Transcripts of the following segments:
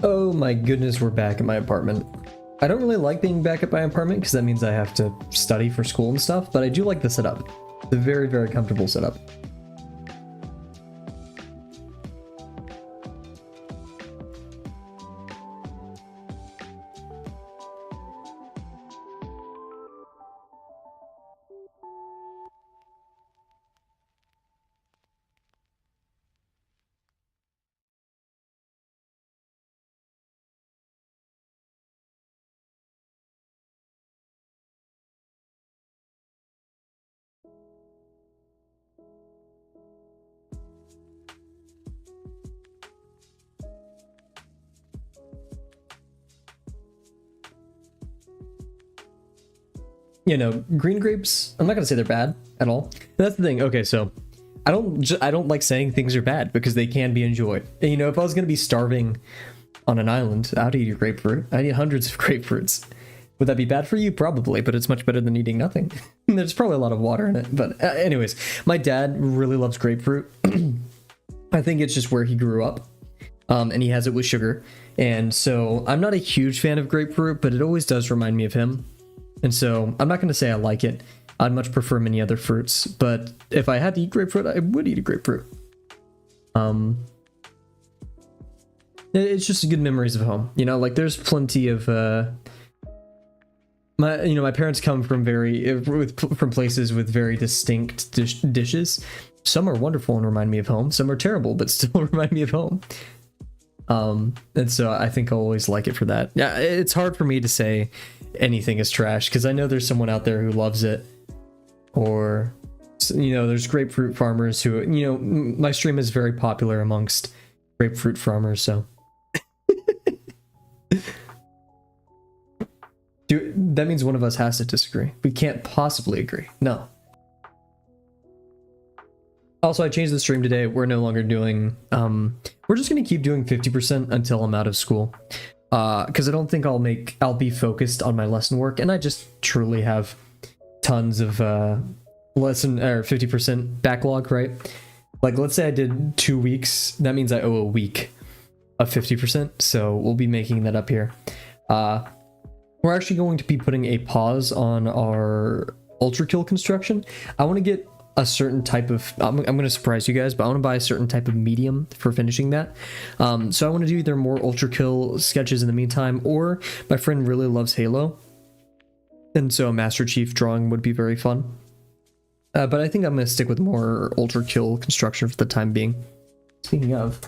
Oh my goodness, we're back at my apartment. I don't really like being back at my apartment because that means I have to study for school and stuff, but I do like the setup. It's a very, very comfortable setup. You know, green grapes, I'm not gonna say they're bad at all. That's the thing. Okay, so I don't like saying things are bad because they can be enjoyed. And, you know, if I was gonna be starving on an island, I'd eat a grapefruit. I'd eat hundreds of grapefruits. Would that be bad for you? Probably, but it's much better than eating nothing. There's probably a lot of water in it. But anyways, my dad really loves grapefruit. I think it's just where he grew up. And he has it with sugar. And so I'm not a huge fan of grapefruit, but it always does remind me of him. And so I'm not going to say I like it. I'd much prefer many other fruits. But if I had to eat grapefruit, I would eat a grapefruit. It's just good memories of home. You know, like there's plenty of... my parents come from from places with very distinct dishes. Some are wonderful and remind me of home. Some are terrible, but still remind me of home. And so I think I'll always like it for that. Yeah, it's hard for me to say anything is trash because I know there's someone out there who loves it, or you know, there's grapefruit farmers who, you know, my stream is very popular amongst grapefruit farmers. So, dude, that means one of us has to disagree. We can't possibly agree. No. Also, I changed the stream today. We're no longer doing, we're just going to keep doing 50% until I'm out of school. Because I don't think I'll be focused on my lesson work. And I just truly have tons of, lesson, or 50% backlog, right? Like, let's say I did 2 weeks. That means I owe a week of 50%. So we'll be making that up here. We're actually going to be putting a pause on our Ultrakill construction. I want to get a certain type of, I'm going to surprise you guys, but I want to buy a certain type of medium for finishing that. So I want to do either more Ultrakill sketches in the meantime, or my friend really loves Halo, and so a Master Chief drawing would be very fun. But I think I'm going to stick with more Ultrakill construction for the time being. Speaking of...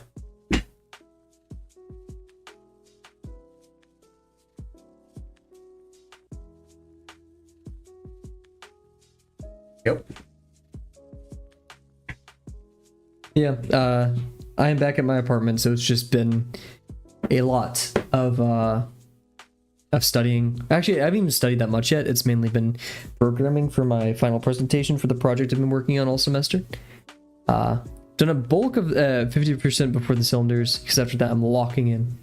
Yep. Yeah, I am back at my apartment, so it's just been a lot of studying. Actually, I haven't even studied that much yet. It's mainly been programming for my final presentation for the project I've been working on all semester. Done a bulk of 50% before the cylinders, because after that I'm locking in.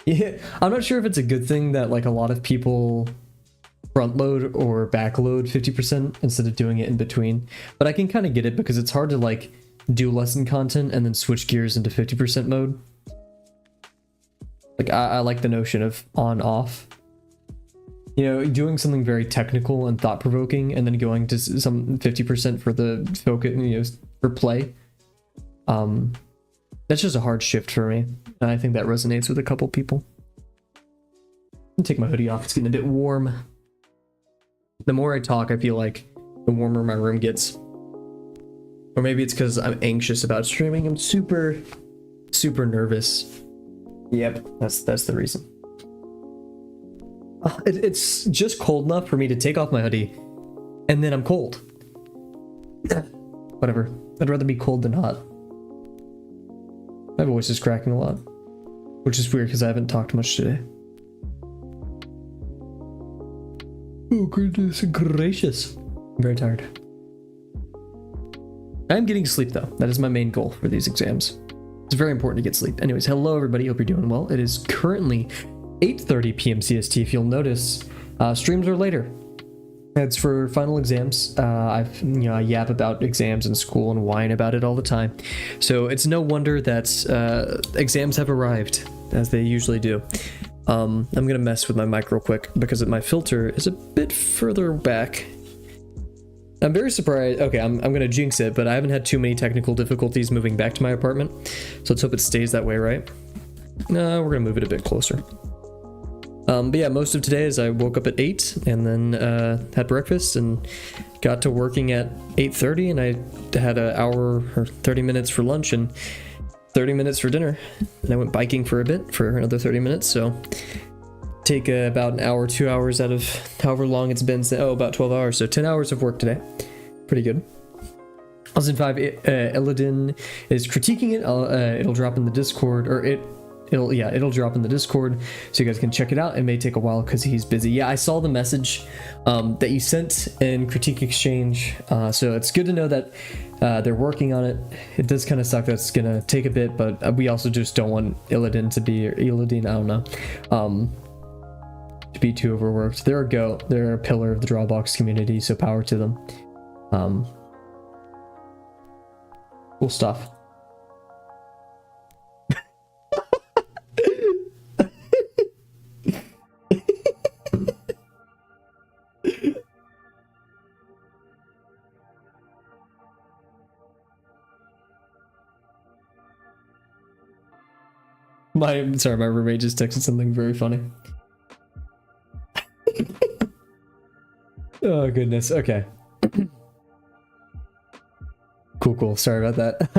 Yeah, I'm not sure if it's a good thing that like a lot of people front load or back load 50% instead of doing it in between, but I can kind of get it because it's hard to like do lesson content and then switch gears into 50% mode. Like I like the notion of on off, you know, doing something very technical and thought-provoking and then going to some 50% for the focus, you know, for play. That's just a hard shift for me, and I think that resonates with a couple people. I'll take my hoodie off, it's getting a bit warm. The more I talk, I feel like the warmer my room gets. Or maybe it's because I'm anxious about streaming. I'm super nervous. Yep, that's the reason. It's just cold enough for me to take off my hoodie, and then I'm cold. Whatever. I'd rather be cold than hot. My voice is cracking a lot, which is weird because I haven't talked much today. Oh, goodness gracious. I'm very tired. I'm getting sleep though. That is my main goal for these exams. It's very important to get sleep. Anyways, hello everybody. Hope you're doing well. It is currently 8:30 p.m. CST. If you'll notice, streams are later. It's for final exams. I yap about exams in school and whine about it all the time. So it's no wonder that exams have arrived. as they usually do. I'm gonna mess with my mic real quick because my filter is a bit further back. I'm very surprised. Okay, I'm gonna jinx it, but I haven't had too many technical difficulties moving back to my apartment, so let's hope it stays that way, right? No, we're gonna move it a bit closer. But yeah, most of today is I woke up at 8 and then had breakfast and got to working at 8:30, and I had an hour or 30 minutes for lunch and 30 minutes for dinner, and I went biking for a bit for another 30 minutes, so take about an hour, 2 hours out of however long it's been. Oh, about 12 hours, so 10 hours of work today. Pretty good. Austin 5, Illidan is critiquing it. It'll drop in the Discord, or it'll drop in the Discord, so you guys can check it out. It may take a while because he's busy. Yeah, I saw the message that you sent in Critique Exchange, so it's good to know that they're working on it. It does kind of suck that it's gonna take a bit, but we also just don't want Illidan to be, or Illidan, I don't know, to be too overworked. They're a goat. They're a pillar of the Drawbox community, so power to them. Cool stuff. My roommate just texted something very funny. Oh goodness, okay. Cool, sorry about that.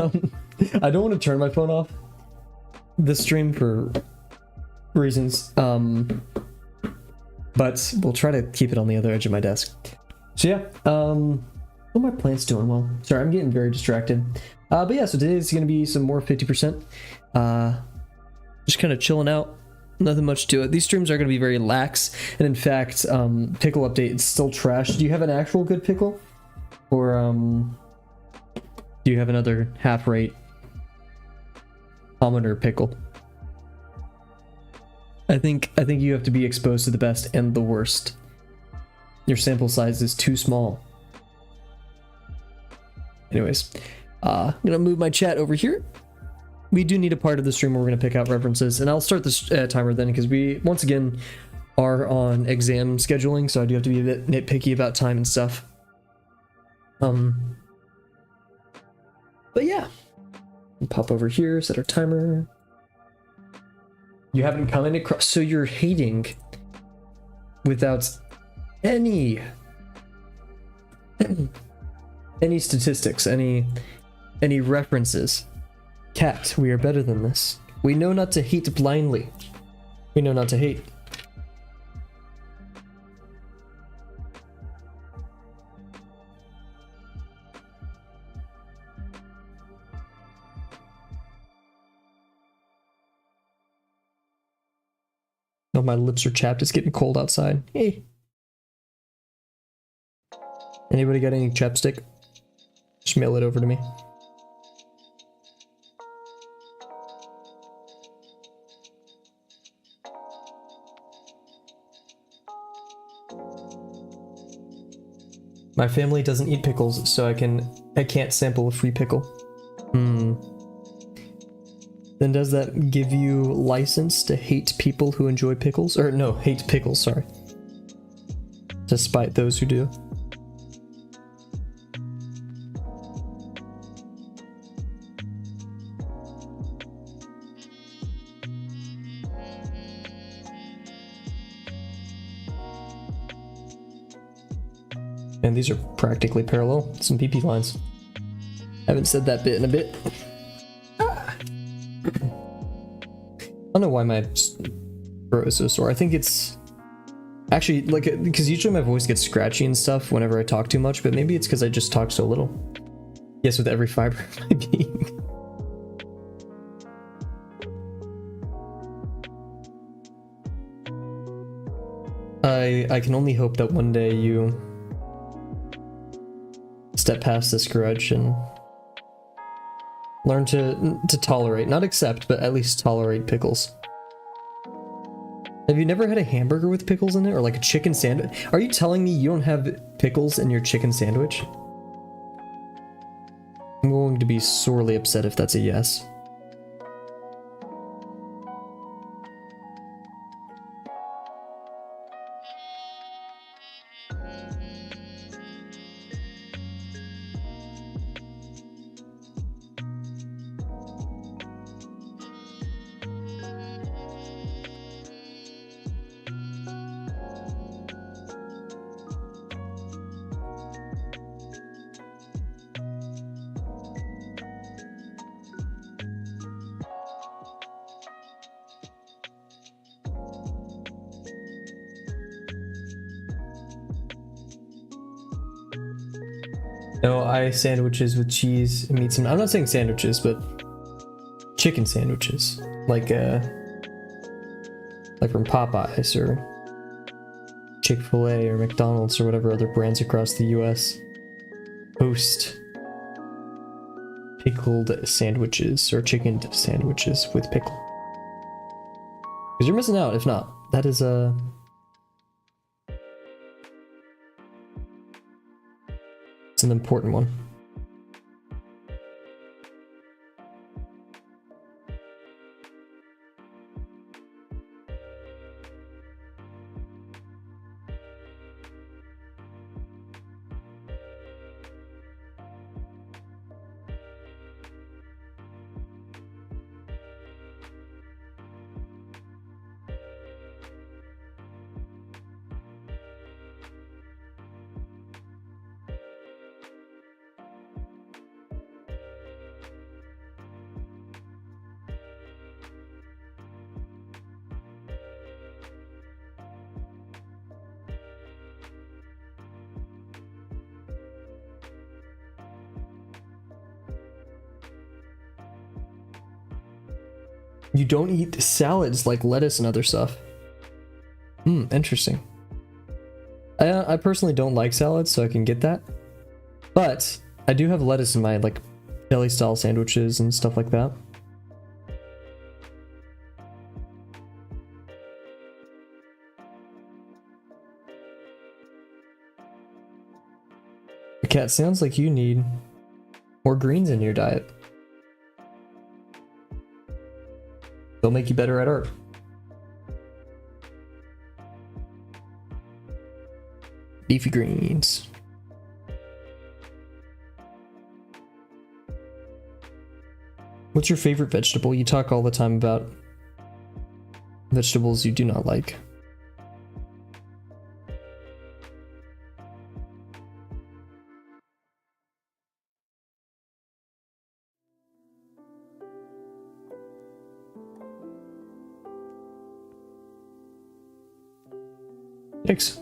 I don't want to turn my phone off this stream for reasons, but we'll try to keep it on the other edge of my desk. So yeah, what are my plants doing? Well, sorry, I'm getting very distracted. But yeah, so today is going to be some more 50%. Just kind of chilling out. Nothing much to it. These streams are going to be very lax, and in fact, pickle update, it's still trash. Do you have an actual good pickle, or do you have another half-rate commoner pickle? I think you have to be exposed to the best and the worst. Your sample size is too small. Anyways, I'm gonna move my chat over here. We do need a part of the stream where we're going to pick out references, and I'll start this timer then, because we, once again, are on exam scheduling, so I do have to be a bit nitpicky about time and stuff. But yeah. We'll pop over here, set our timer. You haven't commented across, so you're hating without any statistics, any references. Cat, we are better than this. We know not to hate blindly. We know not to hate. Oh, my lips are chapped. It's getting cold outside. Hey. Anybody got any chapstick? Just mail it over to me. My family doesn't eat pickles, so I can't sample a free pickle. Then does that give you license to hate people who enjoy pickles? Or no, hate pickles, sorry. Despite those who do. And these are practically parallel. Some PP lines. Haven't said that bit in a bit. I don't know why my throat is so sore. I think it's actually like, because usually my voice gets scratchy and stuff whenever I talk too much, but maybe it's because I just talk so little. Yes, with every fiber of my being. I can only hope that one day you step past this grudge and learn to tolerate, not accept, but at least tolerate pickles. Have you never had a hamburger with pickles in it, or like a chicken sandwich? Are you telling me you don't have pickles in your chicken sandwich? I'm going to be sorely upset if that's a yes. No, I sandwiches with cheese and meat. Some. I'm not saying sandwiches, but chicken sandwiches, like from Popeyes or Chick-fil-A or McDonald's or whatever other brands across the U.S. host pickled sandwiches or chicken sandwiches with pickle. Because you're missing out if not. That is it's an important one. You don't eat salads like lettuce and other stuff. Interesting. I personally don't like salads, so I can get that. But I do have lettuce in my like deli style sandwiches and stuff like that. The cat sounds like you need more greens in your diet. They'll make you better at art. Leafy greens. What's your favorite vegetable? You talk all the time about vegetables you do not like. Thanks.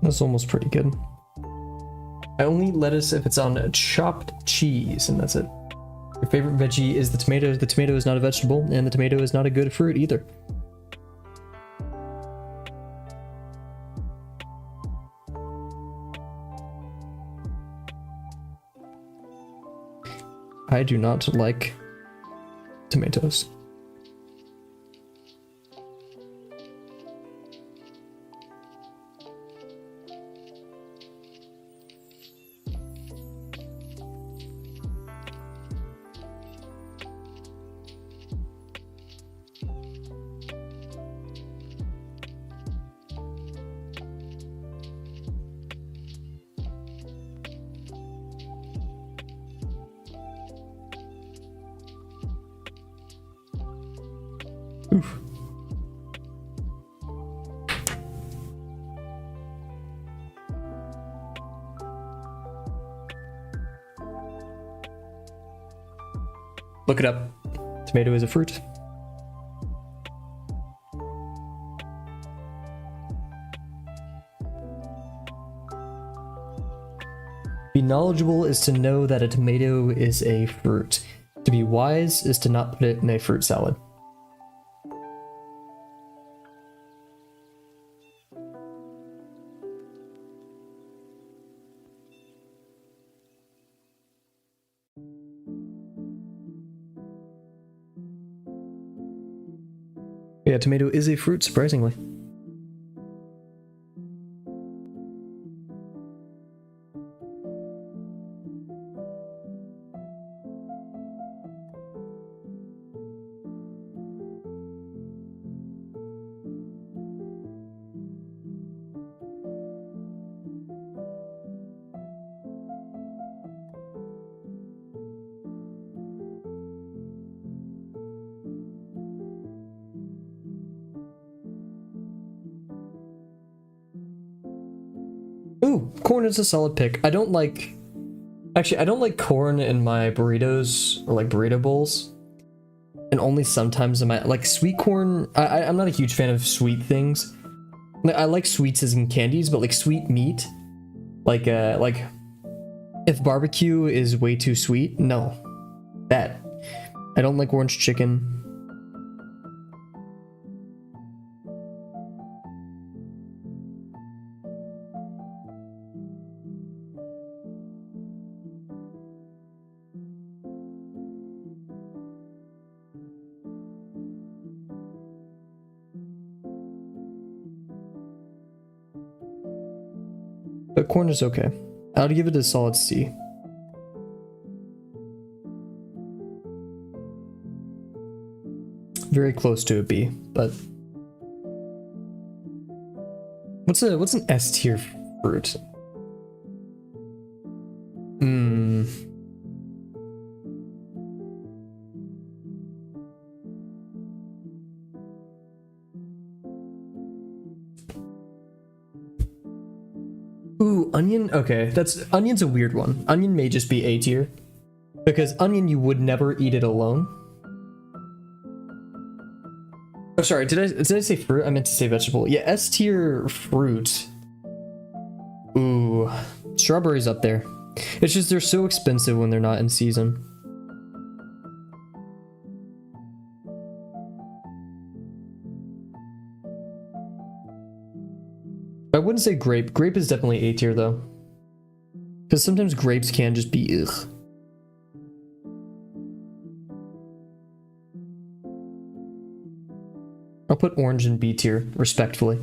That's almost pretty good. I only eat lettuce if it's on chopped cheese, and that's it. Your favorite veggie is the tomato. The tomato is not a vegetable, and the tomato is not a good fruit either. I do not like tomatoes. Oof. Look it up. Tomato is a fruit. Be knowledgeable is to know that a tomato is a fruit. To be wise is to not put it in a fruit salad. Yeah, tomato is a fruit, surprisingly. Ooh, corn is a solid pick. I don't like... Actually, I don't like corn in my burritos or like burrito bowls. And only sometimes in my... Like sweet corn... I'm not a huge fan of sweet things. I like sweets as in candies, but like sweet meat... Like if barbecue is way too sweet, no. Bad. I don't like orange chicken. But corn is okay. I would give it a solid C. Very close to a B, but what's an S tier fruit? Ooh, onion. Okay, onion's a weird one. Onion may just be A tier because onion you would never eat it alone. Oh, sorry. Did I say fruit? I meant to say vegetable. Yeah, S tier fruit. Ooh, strawberries up there. It's just they're so expensive when they're not in season. I wouldn't say grape. Grape is definitely A tier though, because sometimes grapes can just be ugh. I'll put orange in B tier, respectfully.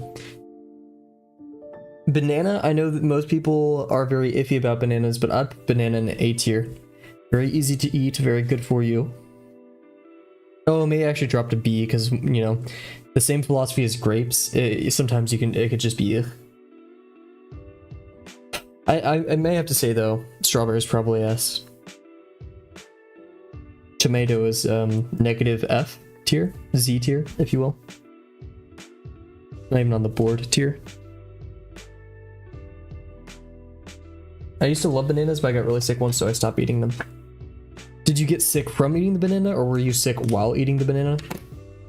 Banana, I know that most people are very iffy about bananas, but I'd put banana in A tier. Very easy to eat, very good for you. Oh, it may actually drop to B because, you know, the same philosophy as grapes. Sometimes it could just be ugh. I may have to say though, strawberry is probably S. Tomato is negative F tier, Z tier, if you will. Not even on the board tier. I used to love bananas, but I got really sick once, so I stopped eating them. Did you get sick from eating the banana, or were you sick while eating the banana?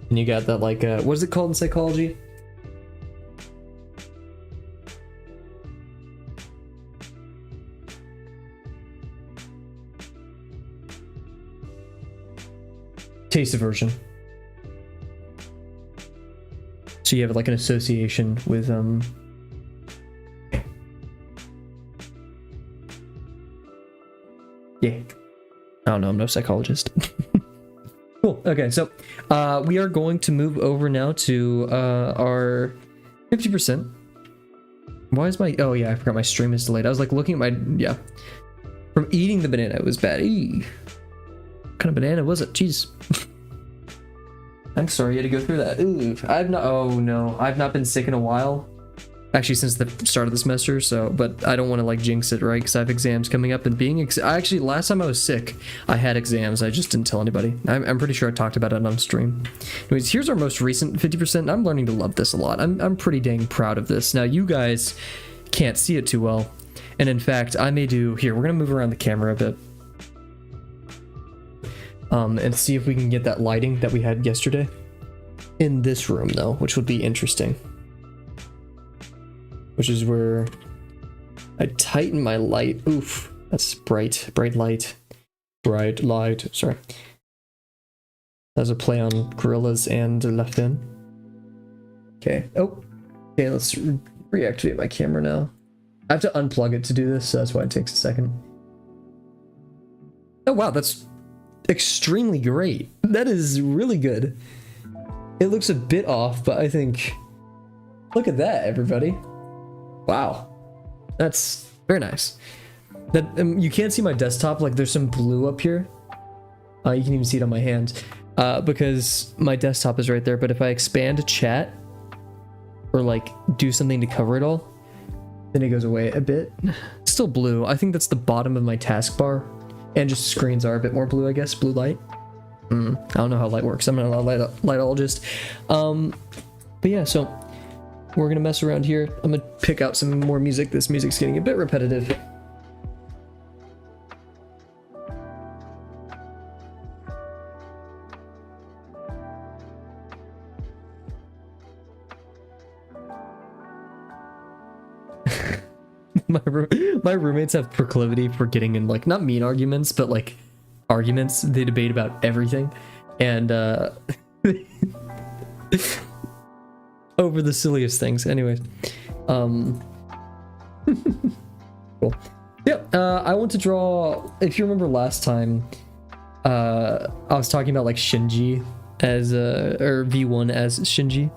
And you got that like, what is it called in psychology? Taste aversion. So you have like an association with yeah. I don't know, I'm no psychologist. Cool. Okay, so we are going to move over now to our 50%. Why is my... Oh yeah, I forgot my stream is delayed. I was like looking at my... Yeah. From eating the banana, it was bad. Eee. What kind of banana was it? Jeez. I'm sorry you had to go through that. Ooh, I've not... Oh no, I've not been sick in a while. Actually, since the start of the semester, so... But I don't want to like jinx it, right? Because I have exams coming up and being... Actually, last time I was sick, I had exams. I just didn't tell anybody. I'm pretty sure I talked about it on stream. Anyways, here's our most recent 50%. I'm learning to love this a lot. I'm pretty dang proud of this. Now, you guys can't see it too well. And in fact, I may do... Here, we're going to move around the camera a bit. And see if we can get that lighting that we had yesterday. In this room, though, which would be interesting. Which is where I tighten my light. Oof, that's bright light. Bright light, sorry. That's a play on gorillas and left in. Okay, oh. Okay, let's reactivate my camera now. I have to unplug it to do this, so that's why it takes a second. Oh wow, that's extremely great. That is really good. It looks a bit off, but I think... Look at that, everybody. Wow, that's very nice. That you can't see my desktop, like there's some blue up here. You can even see it on my hand because my desktop is right there. But if I expand chat or like do something to cover it all, then it goes away a bit. It's still blue. I think that's the bottom of my taskbar, and just screens are a bit more blue, I guess. Blue light. I don't know how light works. I'm not a lightologist. But yeah, so we're gonna mess around here. I'm gonna pick out some more music. This music's getting a bit repetitive. My roommates have proclivity for getting in, like, not mean arguments, but like arguments. They debate about everything, and over the silliest things. Anyways, cool. Yep. I want to draw. If you remember last time, I was talking about like Shinji as or V1 as Shinji.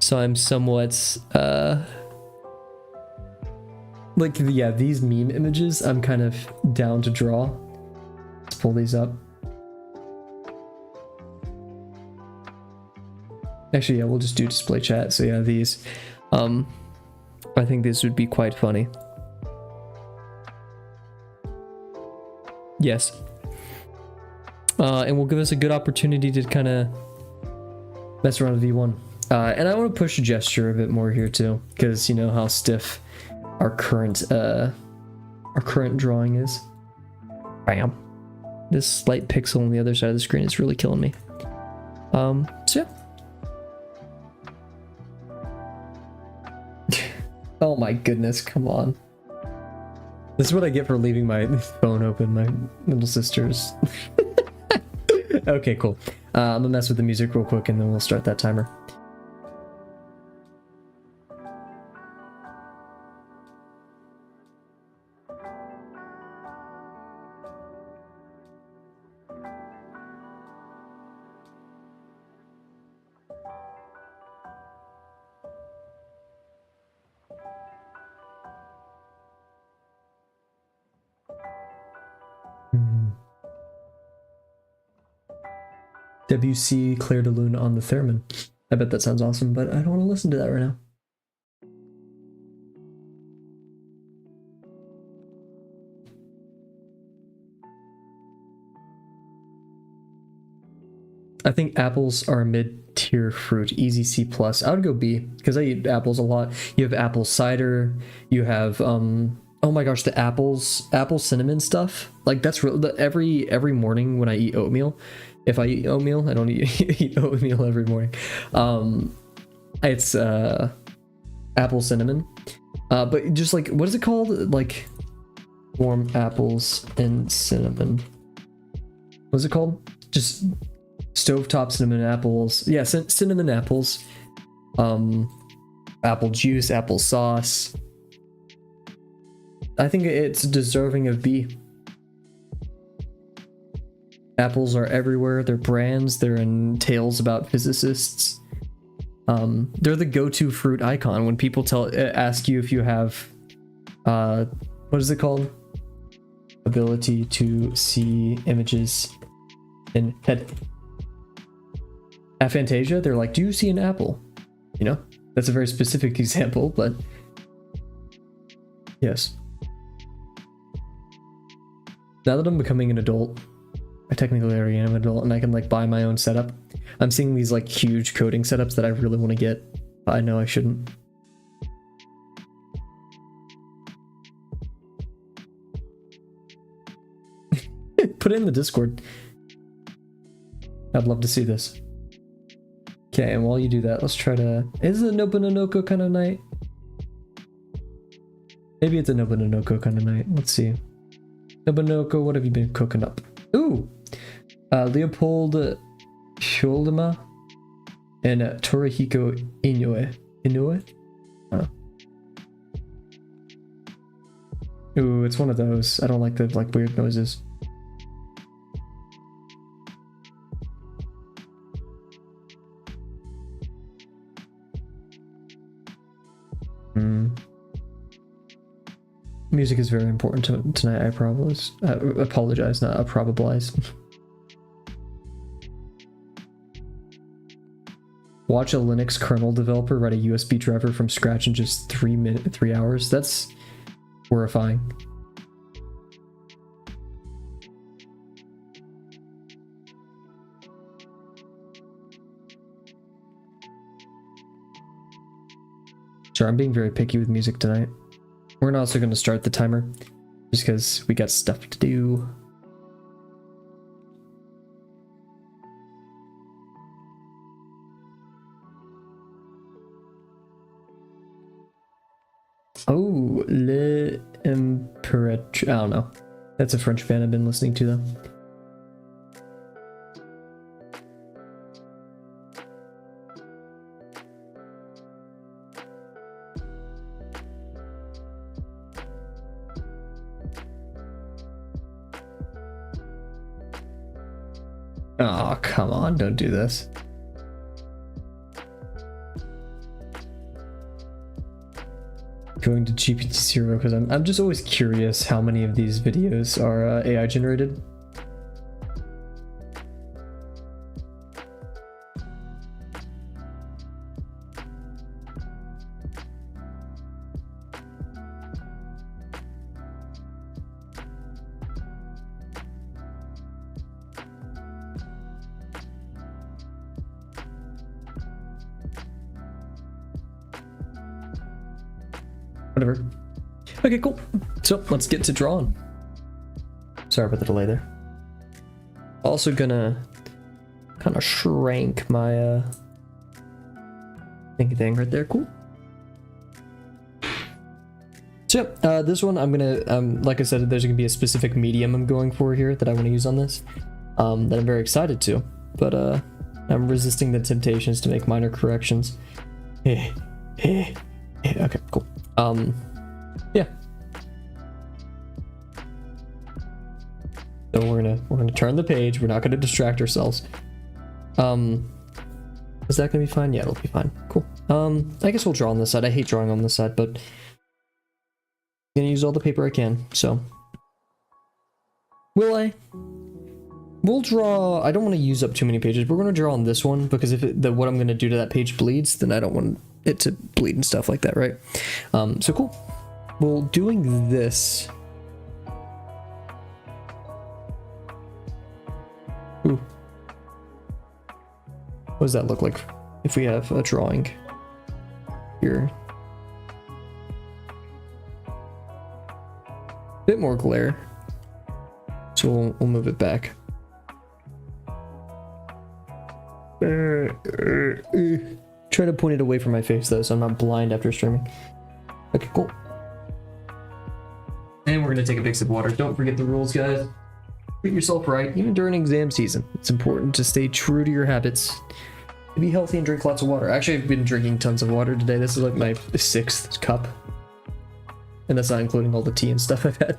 So I'm somewhat like, yeah, these meme images I'm kind of down to draw. Let's pull these up. Actually, yeah, we'll just do display chat. So yeah, these. I think this would be quite funny. Yes. And will give us a good opportunity to kind of mess around with V1. And I want to push gesture a bit more here too, because you know how stiff our current drawing is. Bam. This slight pixel on the other side of the screen is really killing me. So yeah. Oh my goodness, come on. This is what I get for leaving my phone open, my little sister's. Okay, cool. I'm gonna mess with the music real quick and then we'll start that timer. WC Claire de Lune on the theremin. I bet that sounds awesome, but I don't want to listen to that right now. I think apples are a mid-tier fruit. Easy C+. I would go B, because I eat apples a lot. You have apple cider. You have, oh my gosh, the apple cinnamon stuff. Like, that's real. Every morning when I eat oatmeal, if I eat oatmeal, I don't eat oatmeal every morning. It's apple cinnamon. But just like, what is it called? Like, warm apples and cinnamon. What's it called? Just stovetop cinnamon apples. Yeah, cinnamon apples. Apple juice, apple sauce. I think it's deserving of B. Apples are everywhere. They're brands. They're in tales about physicists. They're the go-to fruit icon when people ask you if you have, what is it called? Ability to see images in head. Aphantasia. They're like, do you see an apple? You know, that's a very specific example, but yes. Now that I'm becoming an adult, I technically already am an adult and I can like buy my own setup. I'm seeing these like huge coding setups that I really want to get, but I know I shouldn't. Put it in the Discord. I'd love to see this. Okay, and while you do that, let's try to... Is it a Nobunonoko kind of night? Maybe it's a Nobunonoko kind of night. Let's see. Nobunonoko, what have you been cooking up? Ooh! Leopold Schuldema and Torihiko Inoue. Inoue? Oh. Ooh, it's one of those. I don't like the like weird noises. Music is very important tonight. I apologize, not probabilize. Watch a Linux kernel developer write a USB driver from scratch in just 3 hours. That's horrifying. Sorry, I'm being very picky with music tonight. We're also going to start the timer just because we got stuff to do. Oh, Le Imperatrice. I don't know. That's a French band I've been listening to though. Oh, come on, don't do this. Going to GPT-0 because I'm just always curious how many of these videos are AI generated. Whatever. Okay, cool. So let's get to drawing. Sorry about the delay there. Also gonna kind of shrank my thing right there. Cool. So this one I'm gonna like I said, there's gonna be a specific medium I'm going for here that I want to use on this that I'm very excited to, but I'm resisting the temptations to make minor corrections. Okay, cool. Yeah. So we're gonna turn the page. We're not gonna distract ourselves. Is that gonna be fine? Yeah, it'll be fine. Cool. I guess we'll draw on this side. I hate drawing on this side, but I'm gonna use all the paper I can. So, will I? We'll draw. I don't want to use up too many pages. We're gonna draw on this one because if what I'm gonna do to that page bleeds, then I don't want it to bleed and stuff like that, right? So cool. Well, doing this. Ooh. What does that look like if we have a drawing here? Bit more glare. So we'll move it back. Trying to point it away from my face though, so I'm not blind after streaming. Okay, cool. And we're gonna take a big sip of water. Don't forget the rules, guys. Treat yourself right, even during exam season. It's important to stay true to your habits. To be healthy and drink lots of water. Actually, I've been drinking tons of water today. This is like my 6th cup. And that's not including all the tea and stuff I've had.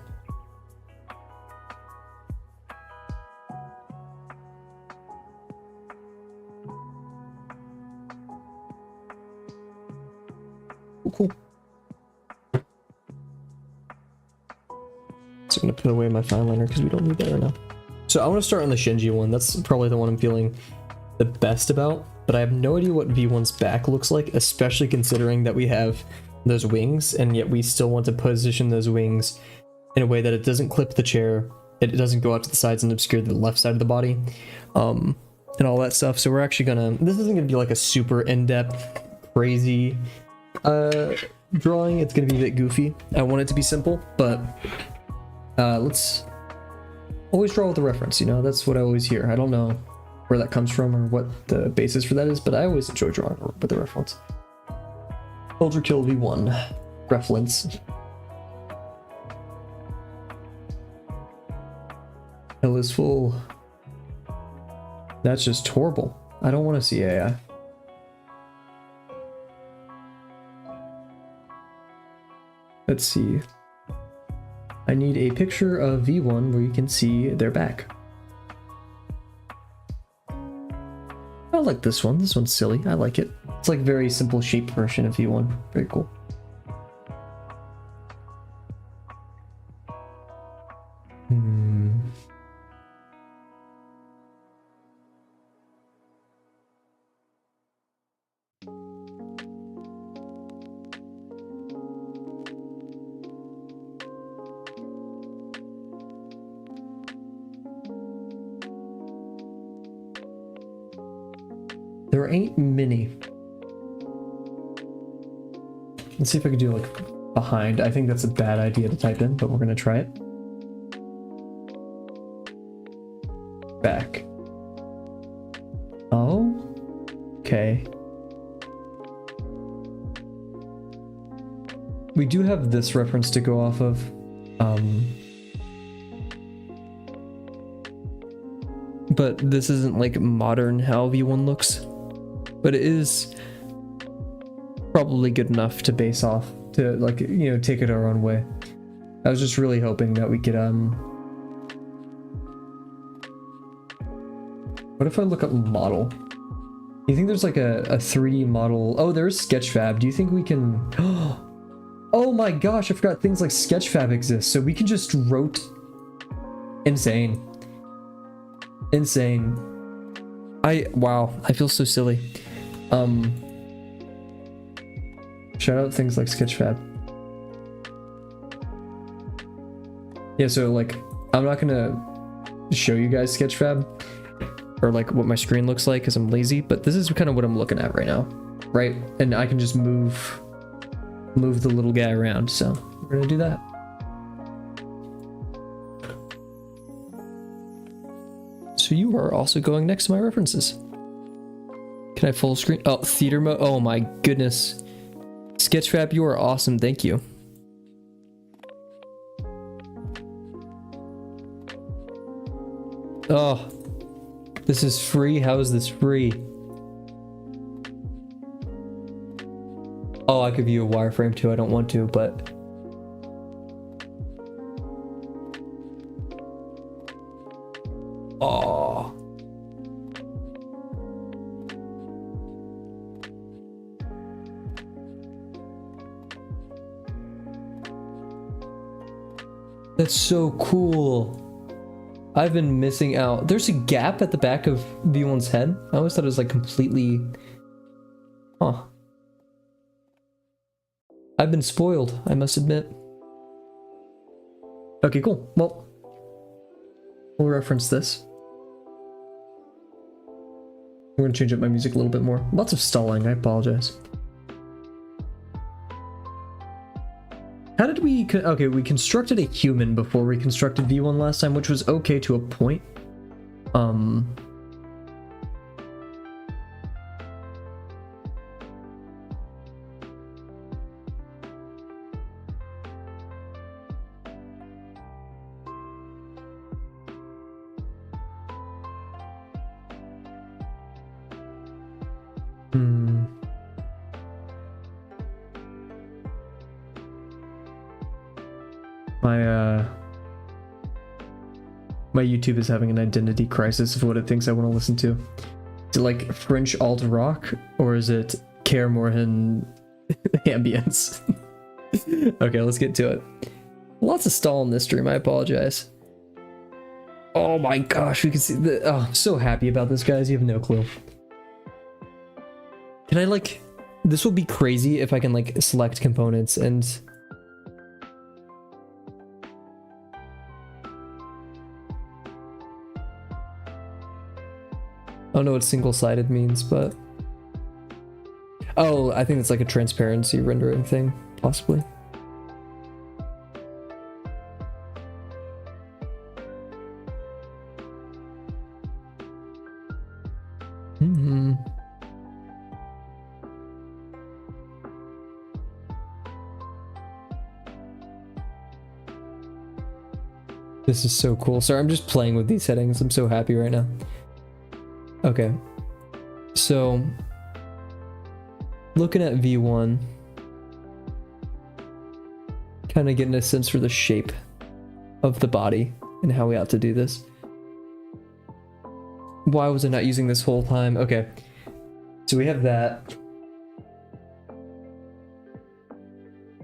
Cool. So I'm gonna put away my fine liner because we don't need that right now. So I want to start on the Shinji one. That's probably the one I'm feeling the best about, but I have no idea what V1's back looks like, especially considering that we have those wings, and yet we still want to position those wings in a way that it doesn't clip the chair, it doesn't go out to the sides and obscure the left side of the body, and all that stuff. So we're actually gonna, this isn't gonna be like a super in-depth, crazy drawing. It's gonna be a bit goofy. I want it to be simple, but let's always draw with a reference, you know? That's what I always hear. I don't know where that comes from or what the basis for that is, but I always enjoy drawing with a reference. Ultrakill V1 reference. Hell is full. That's just horrible. I don't want to see AI. Let's see. I need a picture of V1 where you can see their back. I like this one. This one's silly. I like it. It's like very simple shaped version of V1. Very cool. There ain't many. Let's see if I can do like behind. I think that's a bad idea to type in, but we're gonna try it. Back. Oh, okay. We do have this reference to go off of. But this isn't like modern how V1 looks, but it is probably good enough to base off to, like, you know, take it our own way. I was just really hoping that we could what if I look up model? Do you think there's like a 3D model? Oh, there's Sketchfab. Do you think we can oh my gosh, I forgot things like Sketchfab exist, so we can just insane. Wow, I feel so silly. Shout out things like Sketchfab. Yeah, so like, I'm not gonna show you guys Sketchfab or like what my screen looks like because I'm lazy, but this is kind of what I'm looking at right now, right? And I can just move the little guy around, so we're gonna do that. So you are also going next to my references. Can I full screen? Oh, theater mode. Oh my goodness. Sketchfab, you are awesome. Thank you. Oh, this is free. How is this free? Oh, I could view a wireframe too. I don't want to, but oh. That's so cool. I've been missing out. There's a gap at the back of V1's head. I always thought it was like completely... Huh. I've been spoiled, I must admit. Okay, cool. Well, we'll reference this. We're gonna change up my music a little bit more. Lots of stalling, I apologize. How did we... Okay, we constructed a human before we constructed V1 last time, which was okay to a point. My YouTube is having an identity crisis of what it thinks I want to listen to. Is it like French alt rock, or is it Kaer Morhen ambience? Okay, let's get to it. Lots of stall in this stream, I apologize. Oh my gosh, we can see the... Oh, I'm so happy about this, guys. You have no clue. Can I like... This will be crazy if I can like select components and... I don't know what single-sided means, but... Oh, I think it's like a transparency rendering thing, possibly. This is so cool. Sorry, I'm just playing with these settings. I'm so happy right now. Okay, so looking at V1, kind of getting a sense for the shape of the body and how we ought to do this. Why was I not using this whole time? Okay, so we have that.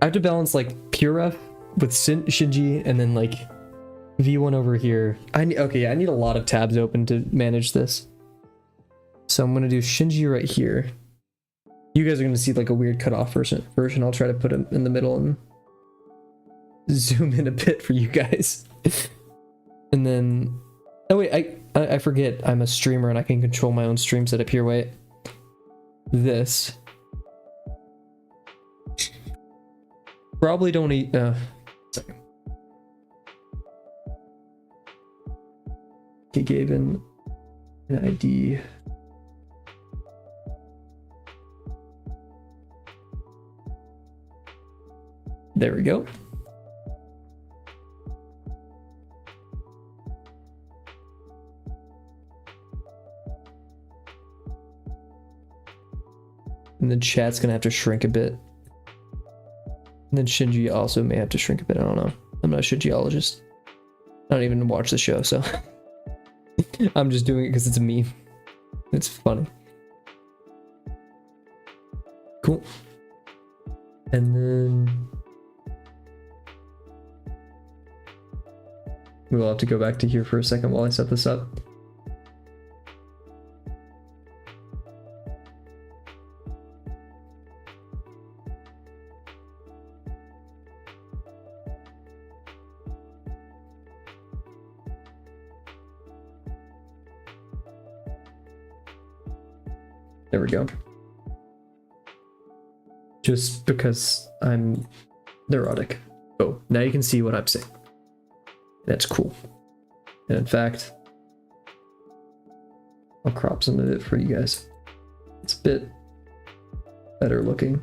I have to balance like PureRef with Shinji and then like V1 over here. Okay, I need a lot of tabs open to manage this. So I'm gonna do Shinji right here. You guys are gonna see like a weird cutoff version. I'll try to put him in the middle and zoom in a bit for you guys. And then, oh wait, I forget I'm a streamer and I can control my own stream setup here. Wait, this. Probably don't eat. Second. Okay, gave in an ID. There we go. And then chat's gonna have to shrink a bit. And then Shinji also may have to shrink a bit. I don't know. I'm not a Shinjiologist. I don't even watch the show, so I'm just doing it because it's a meme. It's funny. Cool. And then we'll have to go back to here for a second while I set this up. There we go. Just because I'm neurotic. Oh, now you can see what I'm saying. That's cool. And in fact, I'll crop some of it for you guys. It's a bit better looking.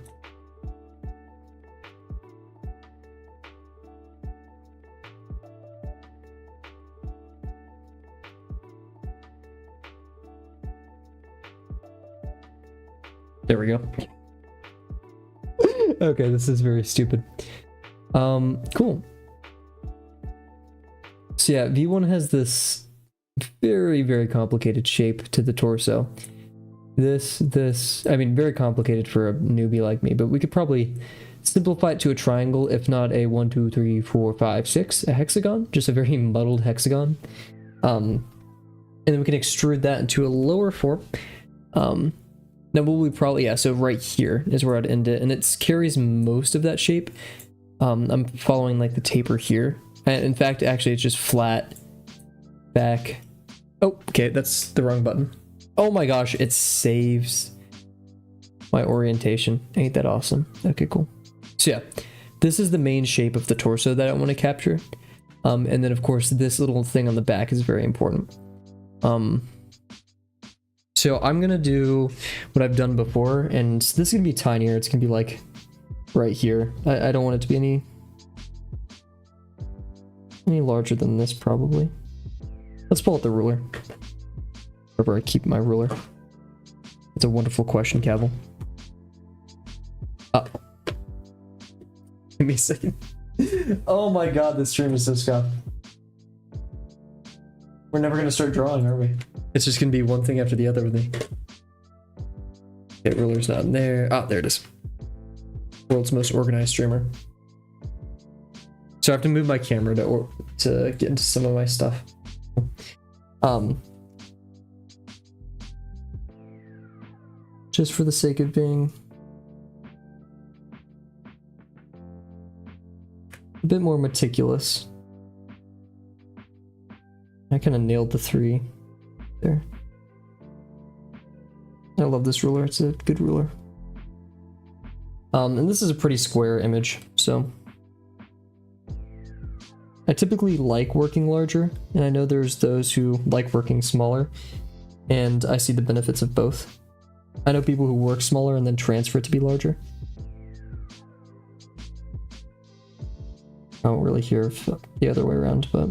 There we go. Okay, this is very stupid. Cool. So yeah, V1 has this very, very complicated shape to the torso. This, I mean, very complicated for a newbie like me, but we could probably simplify it to a triangle, if not a 1, 2, 3, 4, 5, 6, a hexagon, just a very muddled hexagon. And then we can extrude that into a lower form. Now what we probably, yeah, so right here is where I'd end it, and it carries most of that shape. I'm following like the taper here. And in fact, actually, it's just flat back. Oh, okay, that's the wrong button. Oh my gosh, it saves my orientation. Ain't that awesome? Okay, cool. So yeah, this is the main shape of the torso that I want to capture. And then of course, this little thing on the back is very important. So I'm gonna do what I've done before, and this is gonna be tinier. It's gonna be like right here. I don't want it to be any larger than this, probably. Let's pull out the ruler. Wherever I keep my ruler. It's a wonderful question, Kavel. Give me a second. Oh my god, this stream is so scuffed. We're never gonna start drawing, are we? It's just gonna be one thing after the other with me. Okay, ruler's not in there. Ah, there it is. World's most organized streamer. So I have to move my camera to get into some of my stuff. Just for the sake of being a bit more meticulous. I kind of nailed the 3 there. I love this ruler, it's a good ruler. And this is a pretty square image, so I typically like working larger, and I know there's those who like working smaller, and I see the benefits of both. I know people who work smaller and then transfer it to be larger. I don't really hear the other way around, but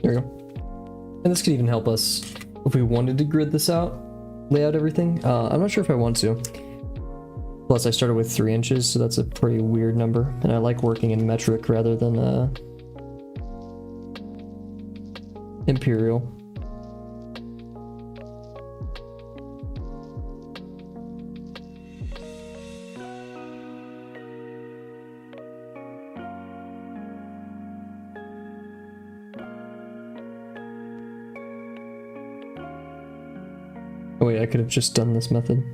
there we go. And this could even help us if we wanted to grid this out, lay out everything. I'm not sure if I want to. Plus I started with 3 inches, so that's a pretty weird number. And I like working in metric rather than Imperial. Oh wait, I could have just done this method.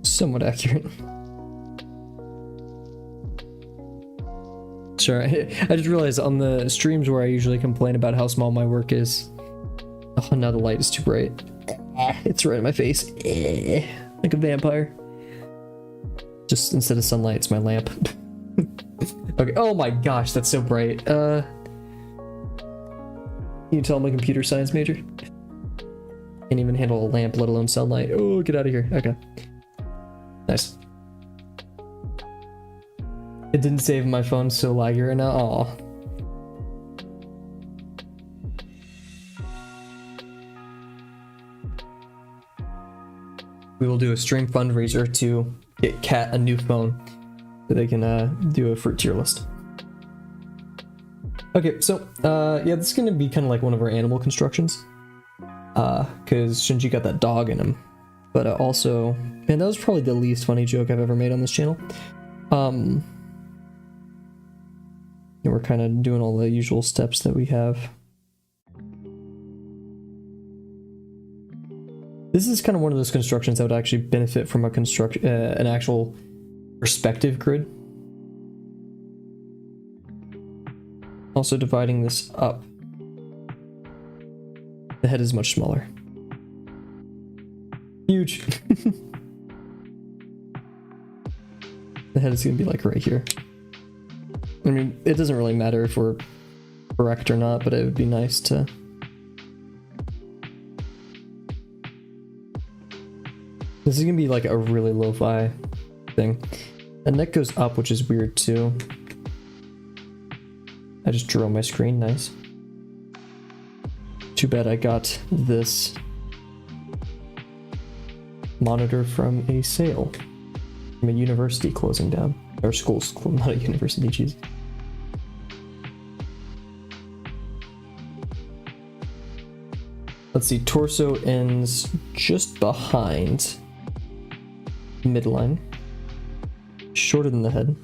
Somewhat accurate. Sorry, I just realized on the streams where I usually complain about how small my work is. Oh, now the light is too bright. It's right in my face. Like a vampire. Just instead of sunlight, it's my lamp. Okay, oh my gosh, that's so bright. Can you tell I'm a computer science major? Can't even handle a lamp, let alone sunlight. Oh, get out of here. Okay. Nice. It didn't save my phone, so laggy right now. Aw. We will do a stream fundraiser to get Kat a new phone so they can do a fruit tier list. Okay, so yeah, this is gonna be kind of like one of our animal constructions, because Shinji got that dog in him. But also, man, that was probably the least funny joke I've ever made on this channel. And we're kind of doing all the usual steps that we have. This is kind of one of those constructions that would actually benefit from a an actual perspective grid. Also dividing this up. The head is much smaller. Huge. The head is gonna be like right here. I mean, it doesn't really matter if we're correct or not, but it would be nice to... This is gonna be like a really lo-fi thing. The neck goes up, which is weird too. I just drew on my screen, nice. Too bad I got this monitor from a sale. From a university closing down. Or school's, not a university, jeez. Let's see, torso ends just behind midline. Shorter than the head.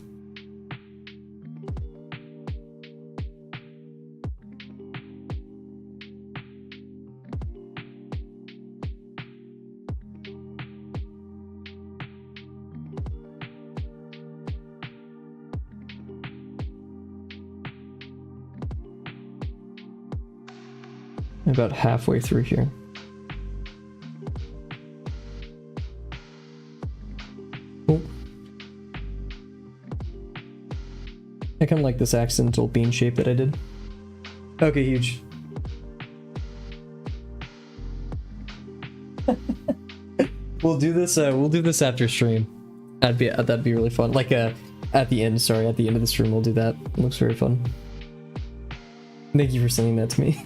About halfway through here. Oh. I kind of like this accidental bean shape that I did. Okay, huge. We'll do this after stream. That'd be really fun. Like at the end, sorry, at the end of the stream we'll do that. It looks very fun. Thank you for sending that to me.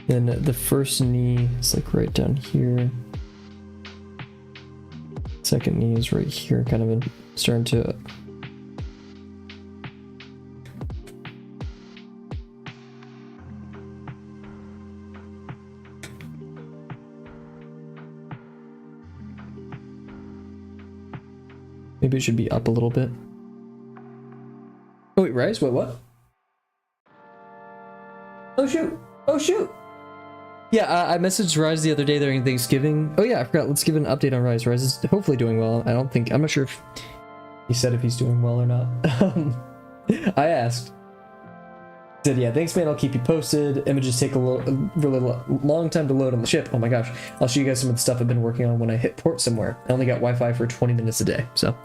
And the first knee is like right down here. Second knee is right here, kind of starting to... Maybe it should be up a little bit. Oh wait, Rise? Wait, what? Oh shoot! Oh shoot! Yeah, I messaged Rise the other day during Thanksgiving. Oh yeah, I forgot. Let's give an update on Rise. Rise is hopefully doing well. I'm not sure if he said if he's doing well or not. I asked. He said, yeah, thanks man, I'll keep you posted. Images take a really long time to load on the ship. Oh my gosh. I'll show you guys some of the stuff I've been working on when I hit port somewhere. I only got Wi-Fi for 20 minutes a day, so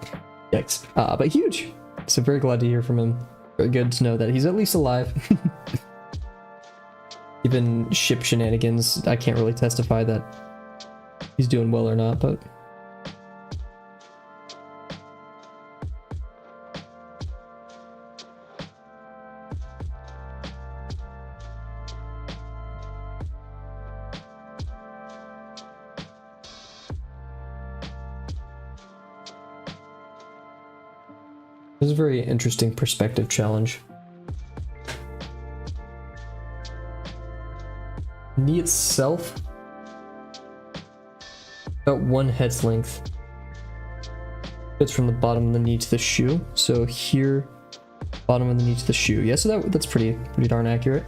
yikes. But huge. So very glad to hear from him. Very good to know that he's at least alive. Even ship shenanigans, I can't really testify that he's doing well or not, but was a very interesting perspective challenge. Knee itself, about 1 head's length. It's from the bottom of the knee to the shoe. So here, bottom of the knee to the shoe. Yeah, so that's pretty darn accurate.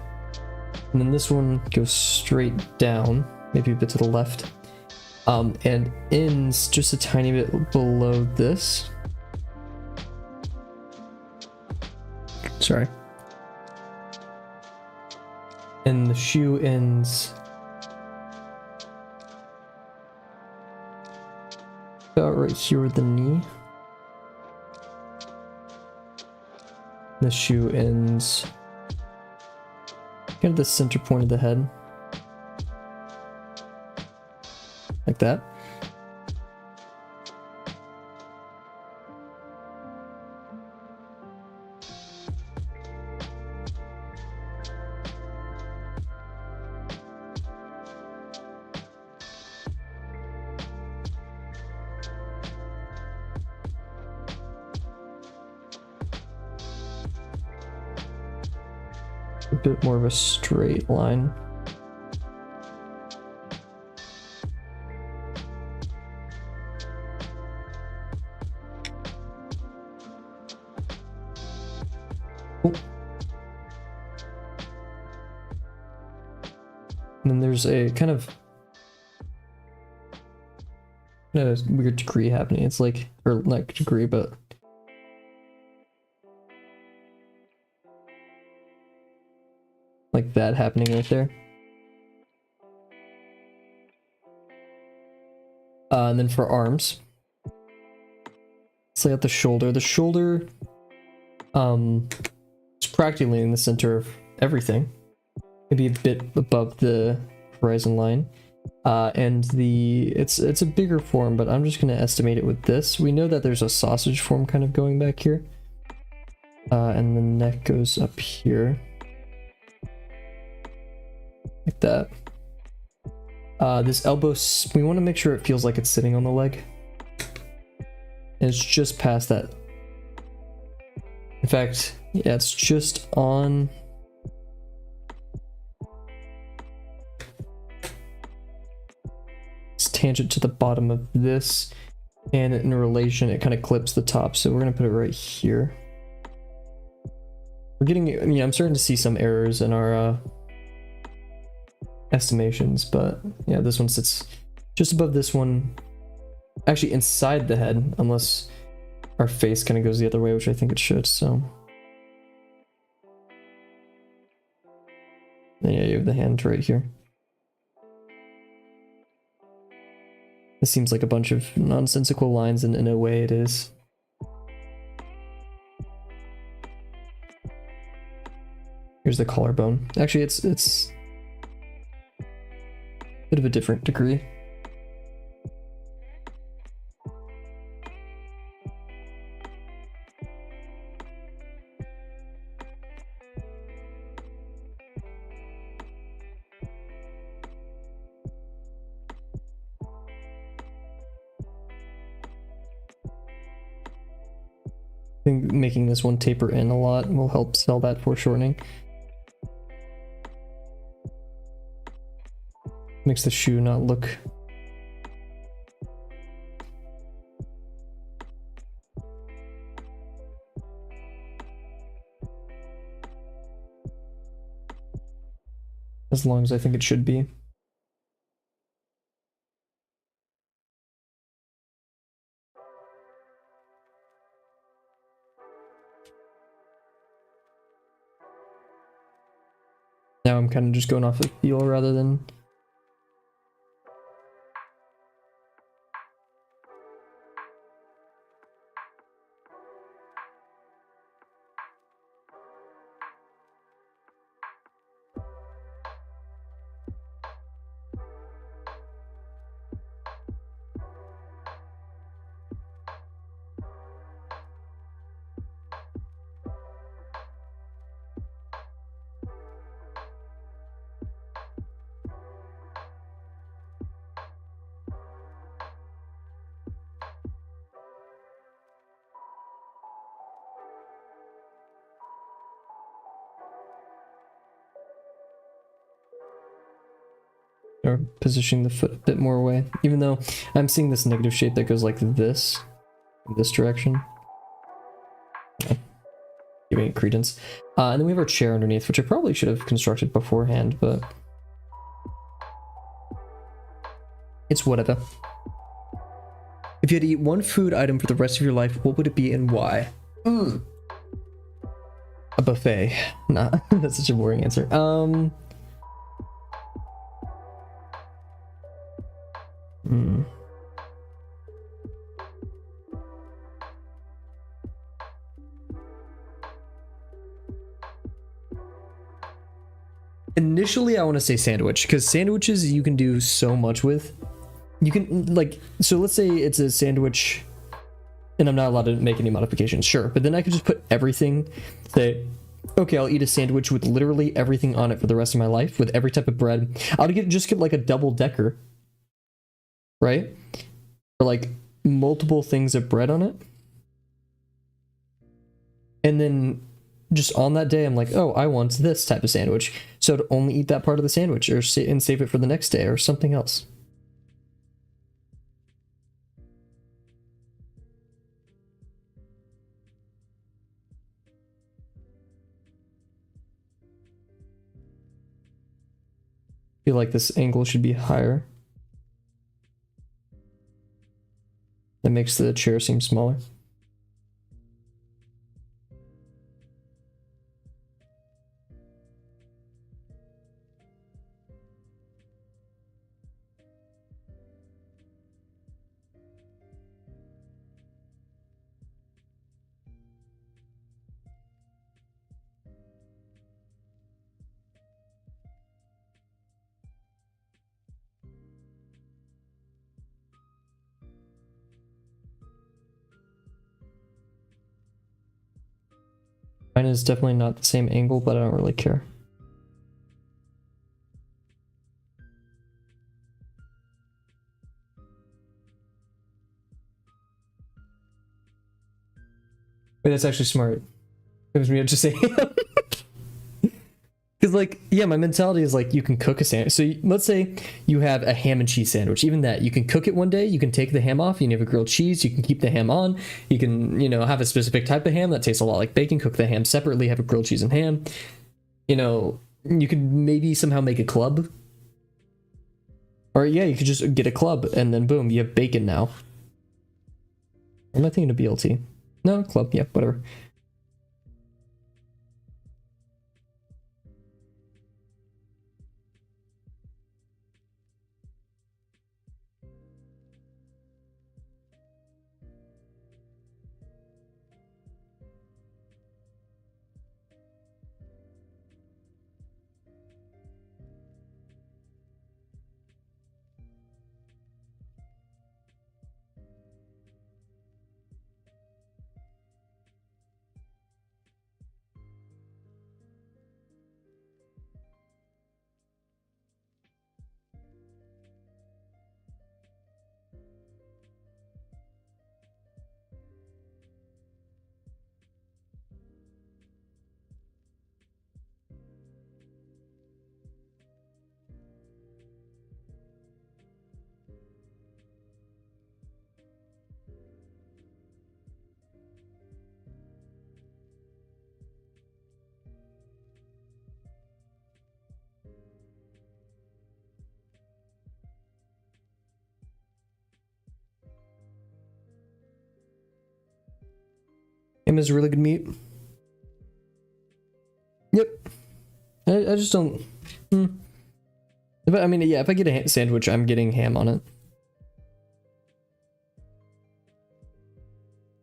And then this one goes straight down, maybe a bit to the left, and ends just a tiny bit below this. Sorry. And the shoe ends about right here with the knee. The shoe ends kind of the center point of the head. Like that. A bit more of a straight line. Cool. And then there's a kind of a weird degree happening. It's like, or not degree, but like that happening right there. And then for arms, let's lay out the shoulder. The shoulder is practically in the center of everything. Maybe a bit above the horizon line. And it's a bigger form, but I'm just going to estimate it with this. We know that there's a sausage form kind of going back here. And the neck goes up here. Like that. This elbow, we want to make sure it feels like it's sitting on the leg. And it's just past that. In fact, yeah, it's just on. It's tangent to the bottom of this. And in relation, it kind of clips the top. So we're going to put it right here. We're getting, yeah, I'm starting to see some errors in our estimations, but yeah, this one sits just above this one, actually inside the head, unless our face kind of goes the other way, which I think it should. So and yeah, you have the hand right here. This seems like a bunch of nonsensical lines, and in a way it is. Here's the collarbone. Actually, it's a bit of a different degree. I think making this one taper in a lot will help sell that foreshortening. Makes the shoe not look as long as I think it should be. Now I'm kind of just going off of feel rather than or positioning the foot a bit more away, even though I'm seeing this negative shape that goes like this, in this direction. Yeah. Giving it credence. And then we have our chair underneath, which I probably should have constructed beforehand, but it's whatever. If you had to eat one food item for the rest of your life, what would it be and why? A buffet. Nah, that's such a boring answer. Initially, I want to say sandwich, because sandwiches you can do so much with. You can, like, so let's say it's a sandwich and I'm not allowed to make any modifications, sure, but then I could just put everything, say, okay, I'll eat a sandwich with literally everything on it for the rest of my life, with every type of bread. I'll just get like a double decker, right? Or like multiple things of bread on it. And then just on that day, I'm like, oh, I want this type of sandwich. So to only eat that part of the sandwich or and save it for the next day or something else. I feel like this angle should be higher. That makes the chair seem smaller. Mine is definitely not the same angle, but I don't really care. Wait, that's actually smart. It was me just saying. Because, like, yeah, my mentality is like, you can cook a sandwich. So let's say you have a ham and cheese sandwich. Even that, you can cook it one day, you can take the ham off, you can have a grilled cheese, you can keep the ham on, you can, you know, have a specific type of ham that tastes a lot like bacon, cook the ham separately, have a grilled cheese and ham. You know, you could maybe somehow make a club. Or, yeah, you could just get a club, and then boom, you have bacon now. Or am I thinking of BLT? No, club, yeah, whatever. Ham is really good meat. Yep. I just don't... I mean, yeah, if I get a sandwich, I'm getting ham on it.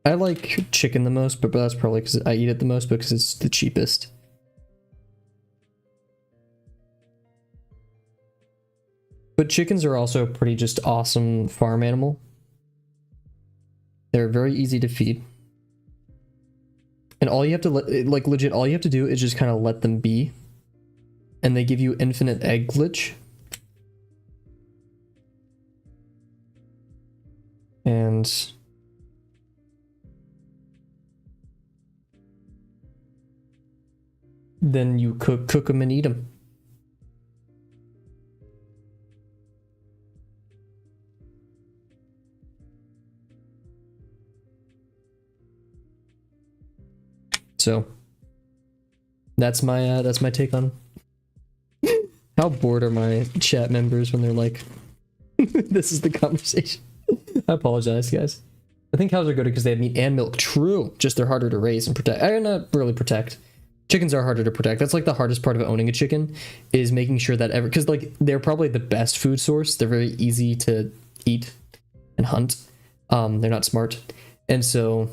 I like chicken the most, but that's probably because I eat it the most because it's the cheapest. But chickens are also a pretty just awesome farm animal. They're very easy to feed. And all you have to, like legit, all you have to do is just kind of let them be. And they give you infinite egg glitch. And then you cook them and eat them. So that's my take on how bored are my chat members when they're like, this is the conversation. I apologize, guys. I think cows are good because they have meat and milk. True. Just they're harder to raise and protect. Not really protect. Chickens are harder to protect. That's like the hardest part of owning a chicken, is making sure that because like they're probably the best food source. They're very easy to eat and hunt. They're not smart. And so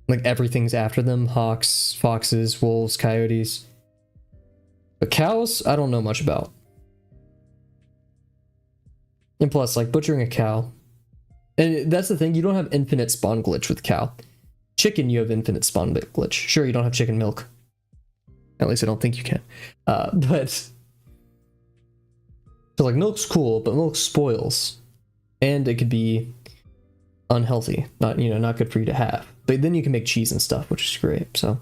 like everything's after them: hawks, foxes, wolves, coyotes. But cows, I don't know much about. And plus, like butchering a cow, and that's the thing, you don't have infinite spawn glitch with cow. Chicken, you have infinite spawn glitch. Sure, you don't have chicken milk. At least I don't think you can. But so like milk's cool, but milk spoils, and it could be unhealthy, not not good for you to have. But then you can make cheese and stuff, which is great. So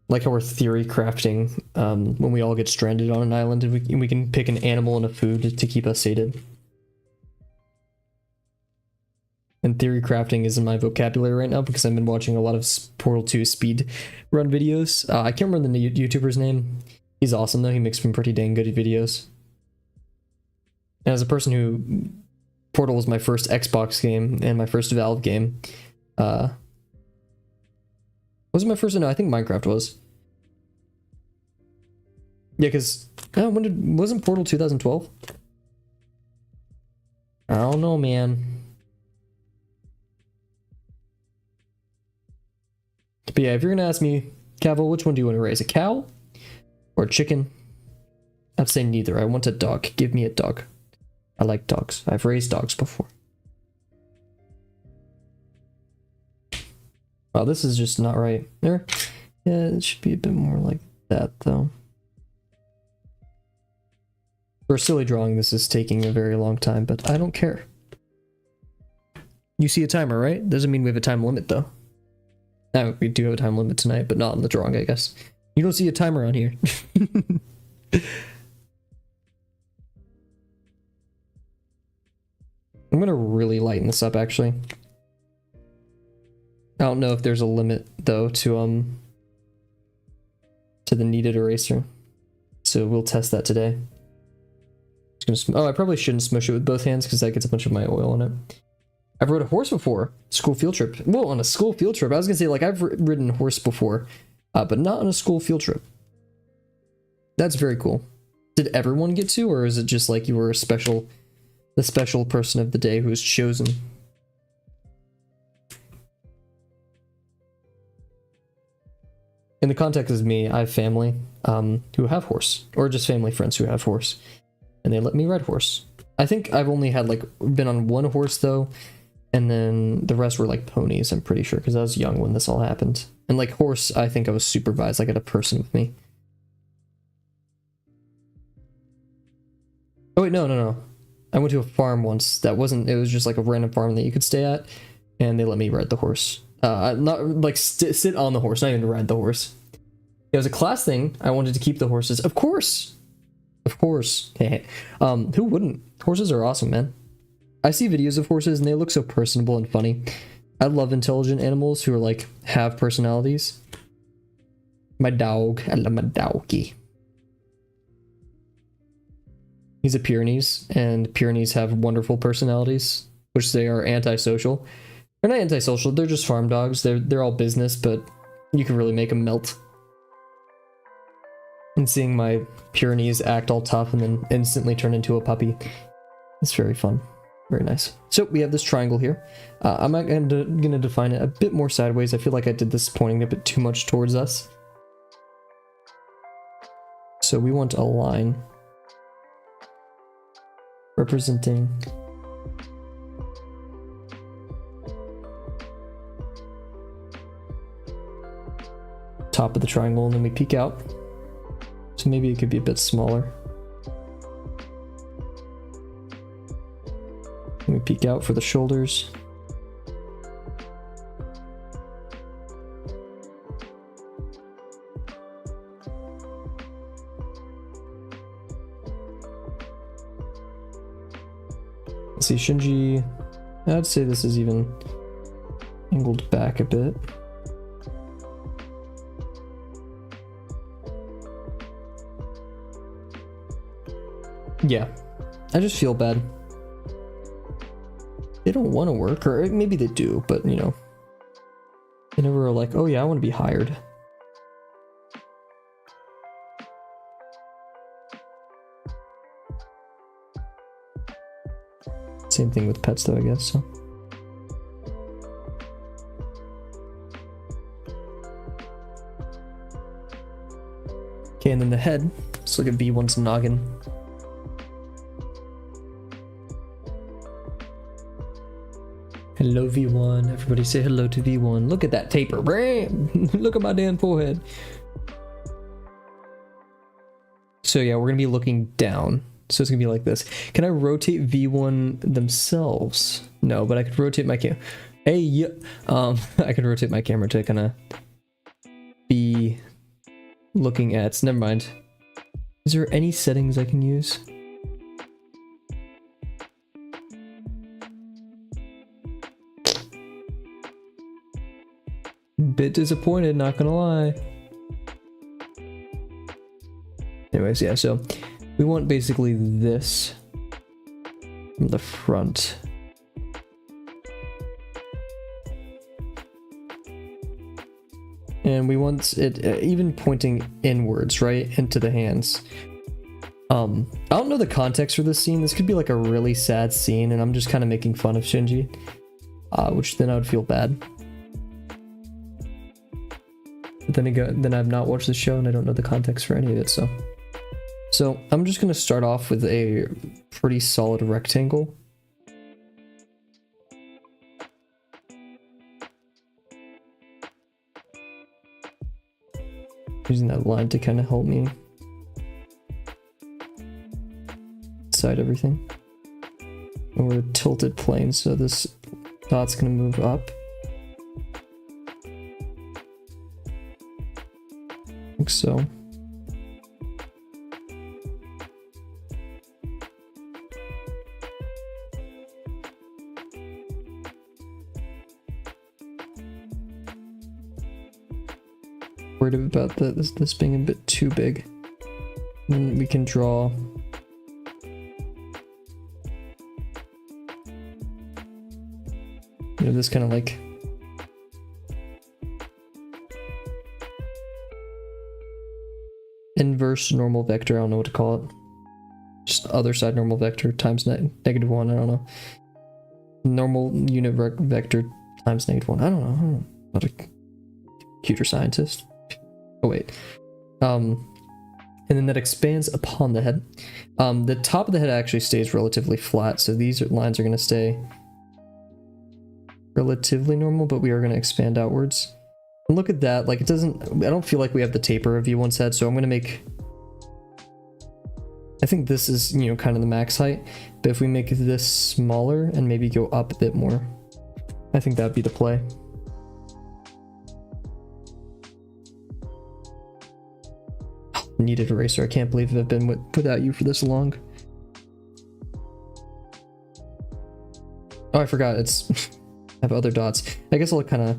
like how we're theory crafting when we all get stranded on an island, and we can pick an animal and a food to keep us sated. And theory crafting is in my vocabulary right now because I've been watching a lot of Portal 2 speed run videos. I can't remember the YouTuber's name. He's awesome though. He makes some pretty dang good videos. And as a person who, Portal was my first Xbox game and my first Valve game. Was it my first? No, I think Minecraft was. Yeah, because wasn't Portal 2012? I don't know, man. But yeah, if you're gonna ask me, Kavel, which one do you want to raise, a cow or a chicken? I'd say neither. I want a dog. Give me a dog. I like dogs. I've raised dogs before. Wow, this is just not right. There. Yeah, it should be a bit more like that, though. For a silly drawing, this is taking a very long time, but I don't care. You see a timer, right? Doesn't mean we have a time limit, though. We do have a time limit tonight, but not in the drawing, I guess. You don't see a timer on here. I'm gonna really lighten this up, actually. I don't know if there's a limit, though, to the kneaded eraser. So we'll test that today. I probably shouldn't smush it with both hands because that gets a bunch of my oil on it. I've rode a horse before. School field trip. Whoa, on a school field trip. I was gonna say, like, I've ridden a horse before, but not on a school field trip. That's very cool. Did everyone get to, or is it just like you were the special person of the day who was chosen? In the context of me, I have family who have horse, or just family friends who have horse, and they let me ride horse. I think I've only had been on one horse though, and then the rest were like ponies, I'm pretty sure, because I was young when this all happened. And like horse, I think I was supervised, like I had a person with me. Oh wait, no. I went to a farm once that wasn't, it was just like a random farm that you could stay at, and they let me ride the horse. Not like sit on the horse, not even to ride the horse. It was a class thing. I wanted to keep the horses. Of course. Hey, who wouldn't? Horses are awesome, man. I see videos of horses and they look so personable and funny. I love intelligent animals who are like have personalities. My dog, I love my doggy. He's a Pyrenees, and Pyrenees have wonderful personalities, which they are antisocial. They're not antisocial, they're just farm dogs. They're all business, but you can really make them melt. And seeing my Pyrenees act all tough and then instantly turn into a puppy, it's very fun. Very nice. So we have this triangle here. I'm gonna define it a bit more sideways. I feel like I did this pointing a bit too much towards us. So we want a line representing top of the triangle, and then we peek out. So maybe it could be a bit smaller. And we peek out for the shoulders. Let's see, Shinji, I'd say this is even angled back a bit. Yeah, I just feel bad. They don't want to work, or maybe they do, but you know, they never are like, oh yeah, I want to be hired. Same thing with pets though, I guess, so. Okay, and then the head. Let's look at V1's noggin. Hello V1, everybody say hello to V1. Look at that taper, look at my damn forehead. So yeah, we're gonna be looking down. So it's gonna be like this. Can I rotate V1 themselves? No, but I could rotate my cam. Hey, yeah. I could rotate my camera to kind of be looking at. Never mind. Is there any settings I can use? Bit disappointed, not gonna lie. Anyways, yeah, so we want basically this from the front. And we want it even pointing inwards, right? Into the hands. I don't know the context for this scene. This could be like a really sad scene and I'm just kind of making fun of Shinji. Which then I would feel bad. But then again, then I've not watched the show and I don't know the context for any of it, so. So I'm just gonna start off with a pretty solid rectangle. Using that line to kind of help me decide everything. And we're a tilted plane, so this dot's gonna move up. Like so. Worried about this being a bit too big. Then we can draw this kind of like inverse normal vector. I don't know what to call it. Just other side normal vector times -1. I don't know. Normal unit vector times -1. I don't know. I'm not a computer scientist. Oh wait. And then that expands upon the head. The top of the head actually stays relatively flat, so these lines are going to stay relatively normal, but we are going to expand outwards. And look at that, like it doesn't, I don't feel like we have the taper of V1's head, so I'm going to make, I think this is, you know, kind of the max height, but if we make this smaller and maybe go up a bit more, I think that'd be the play. Needed eraser. I can't believe I've been without you for this long. Oh, I forgot. It's I have other dots. I guess I'll kind of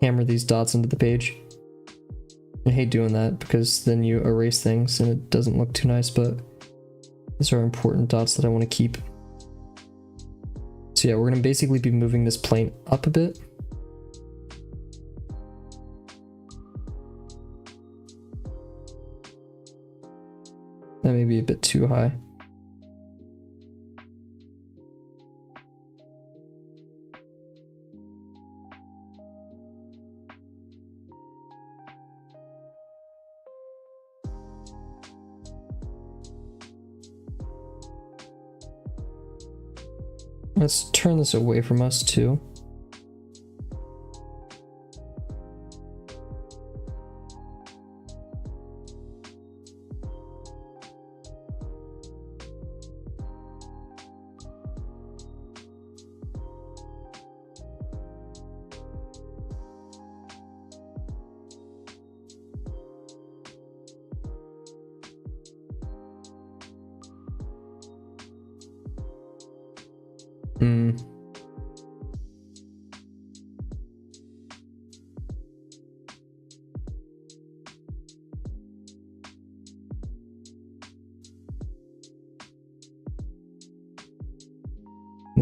hammer these dots into the page. I hate doing that because then you erase things and it doesn't look too nice, but these are important dots that I want to keep. So yeah, we're going to basically be moving this plane up a bit. That may be a bit too high. Let's turn this away from us too.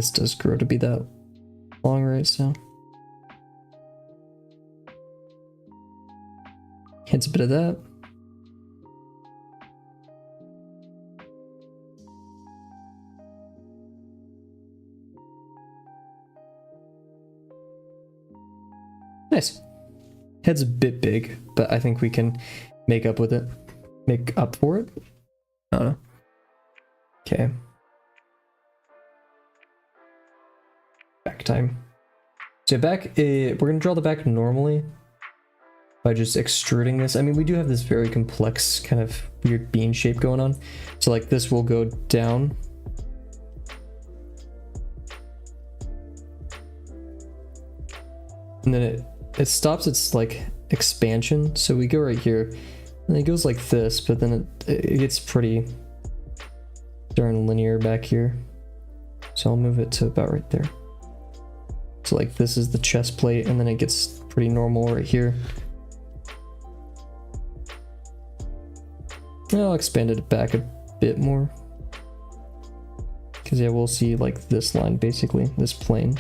This does grow to be that long, right? So hits a bit of that. Nice. Head's a bit big, but I think we can make up with it. Make up for it? I don't know. Okay. Back time. So back, we're gonna draw the back normally by just extruding this. I mean, we do have this very complex kind of weird bean shape going on. So like this will go down. And then it stops its like expansion. So we go right here and it goes like this, but then it gets pretty darn linear back here. So I'll move it to about right there. So like this is the chest plate and then it gets pretty normal right here. And I'll expand it back a bit more. Cause yeah, we'll see like this line basically, this plane.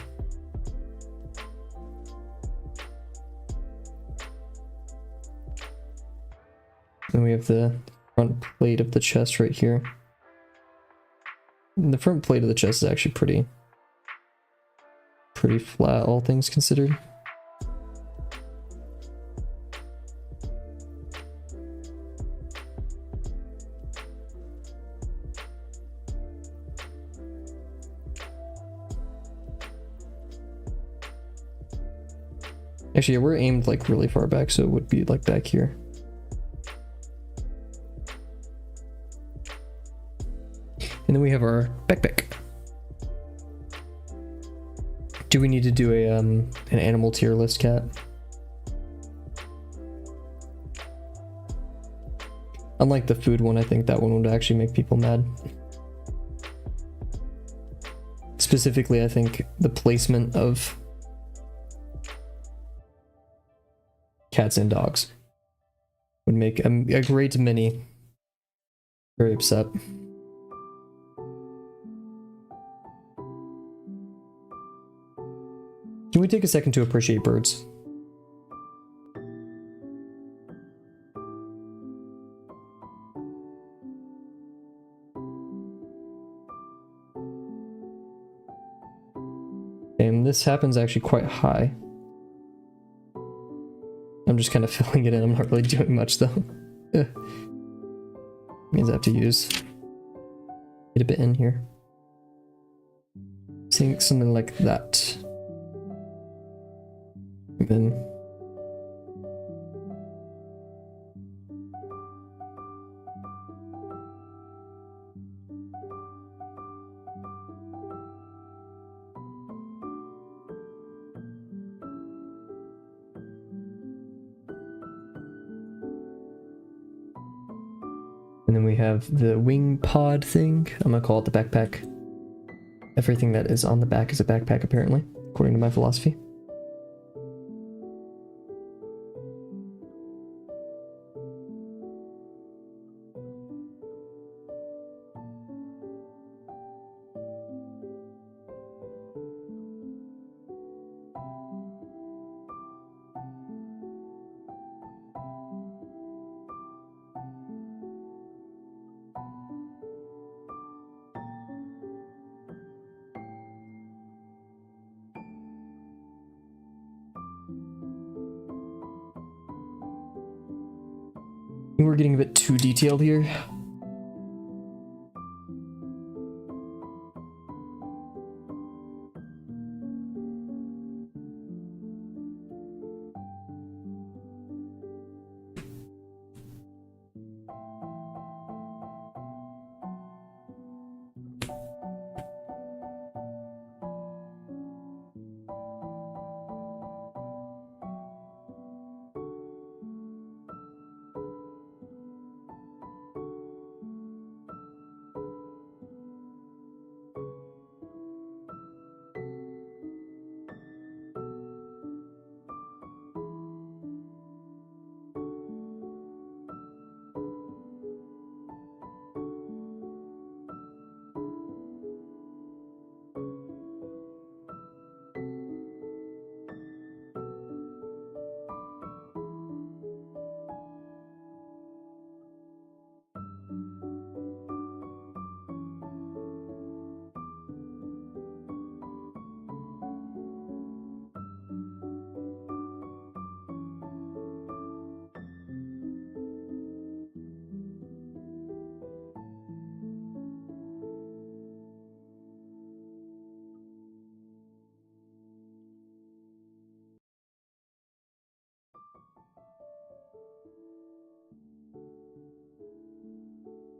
Then we have the front plate of the chest right here. And the front plate of the chest is actually pretty flat, all things considered. Actually, yeah, we're aimed like really far back, so it would be like back here. And then we have our backpack. Do we need to do a an animal tier list, cat? Unlike the food one, I think that one would actually make people mad. Specifically, I think the placement of cats and dogs would make a great many very upset. Can we take a second to appreciate birds? And this happens actually quite high. I'm just kind of filling it in. I'm not really doing much though. Means I have to get a bit in here. Think something like that. And then we have the wing pod thing. I'm gonna call it the backpack. Everything that is on the back is a backpack, apparently, according to my philosophy. We're getting a bit too detailed here.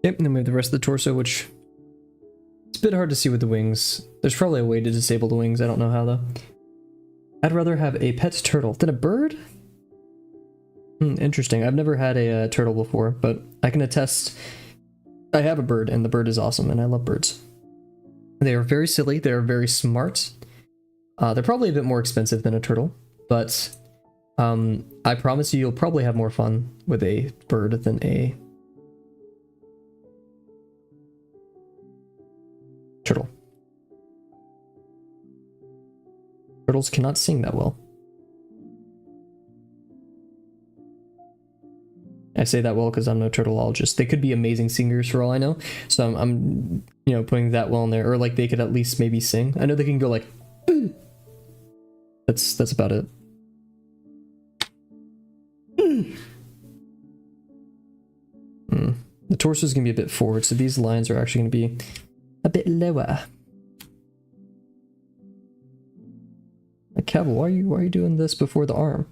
Yep, and then we have the rest of the torso, which it's a bit hard to see with the wings. There's probably a way to disable the wings. I don't know how though. I'd rather have a pet turtle than a bird. Interesting. I've never had a turtle before, but I can attest. I have a bird, and the bird is awesome, and I love birds. They are very silly. They are very smart. They're probably a bit more expensive than a turtle, but I promise you'll probably have more fun with a bird than a turtle. Turtles cannot sing that well. I say that well because I'm no turtleologist. They could be amazing singers for all I know. So I'm you know, putting that well in there. Or like they could at least maybe sing. I know they can go like that's about it. The torso is gonna be a bit forward, so these lines are actually gonna be a bit lower. Like, Kavel, why are you doing this before the arm?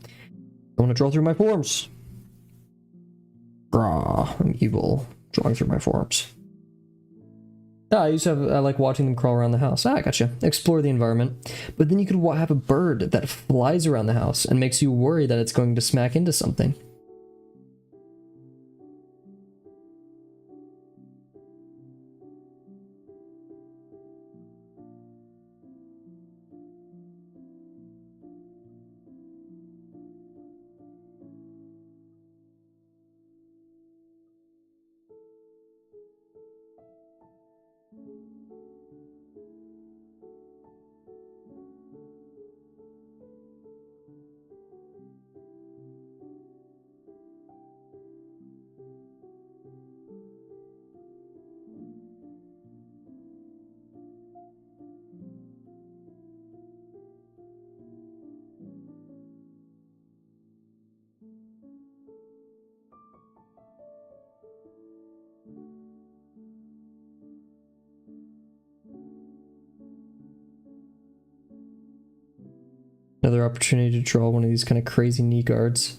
I want to draw through my forms. Grah, I'm evil, drawing through my forms. I like watching them crawl around the house. I gotcha. Explore the environment. But then you could have a bird that flies around the house and makes you worry that it's going to smack into something. Another opportunity to draw one of these kind of crazy knee guards.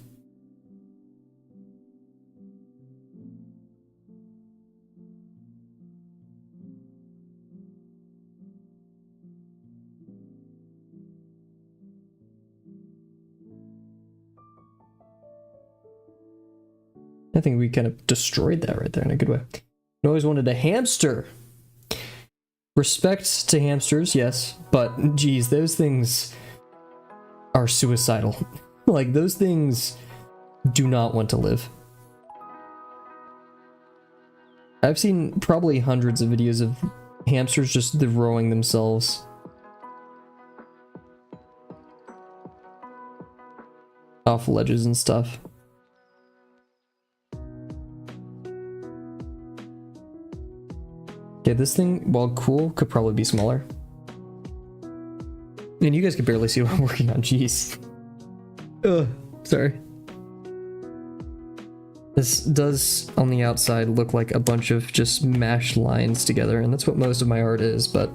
I think we kind of destroyed that right there in a good way. I always wanted a hamster. Respect to hamsters, yes, but geez, those things are suicidal. Like, those things do not want to live. I've seen probably hundreds of videos of hamsters just throwing themselves off ledges and stuff. Okay, this thing, while cool, could probably be smaller. And you guys can barely see what I'm working on, jeez. Ugh, sorry. This does, on the outside, look like a bunch of just mashed lines together, and that's what most of my art is, but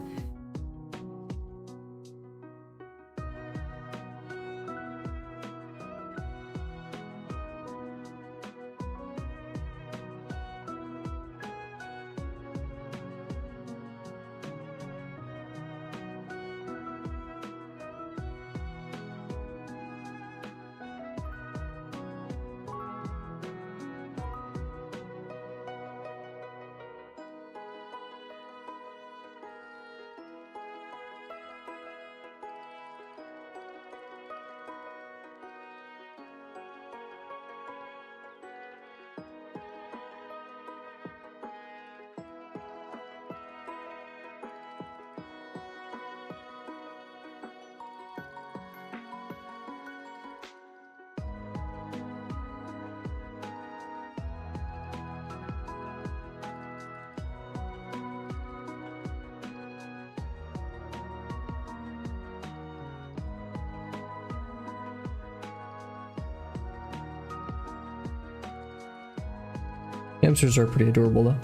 Hamsters are pretty adorable though.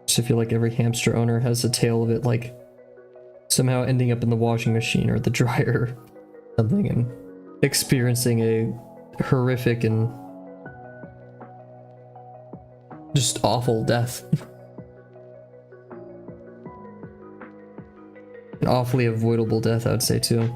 Just I feel like every hamster owner has a tale of it like somehow ending up in the washing machine or the dryer or something and experiencing a horrific and just awful death. An awfully avoidable death, I would say too.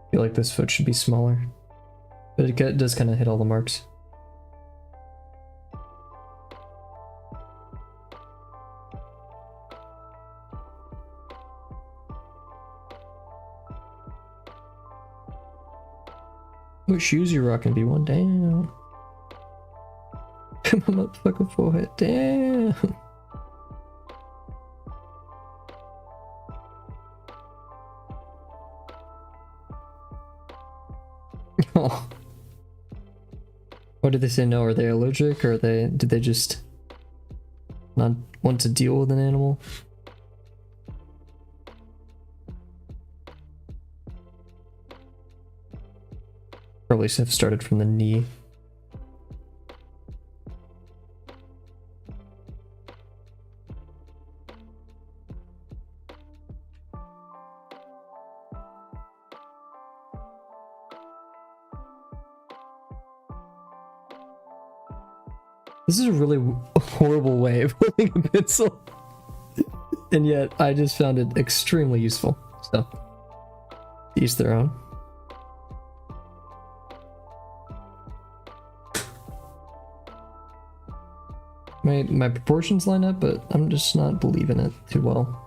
I feel like this foot should be smaller, but it does kind of hit all the marks. What shoes you rocking, B1? Damn. My motherfucking forehead. Damn. Oh. What did they say? No, are they allergic or did they just not want to deal with an animal? Probably should have started from the knee. This is a really horrible way of holding a pencil. And yet, I just found it extremely useful. So, each their own. My proportions line up, but I'm just not believing it too well.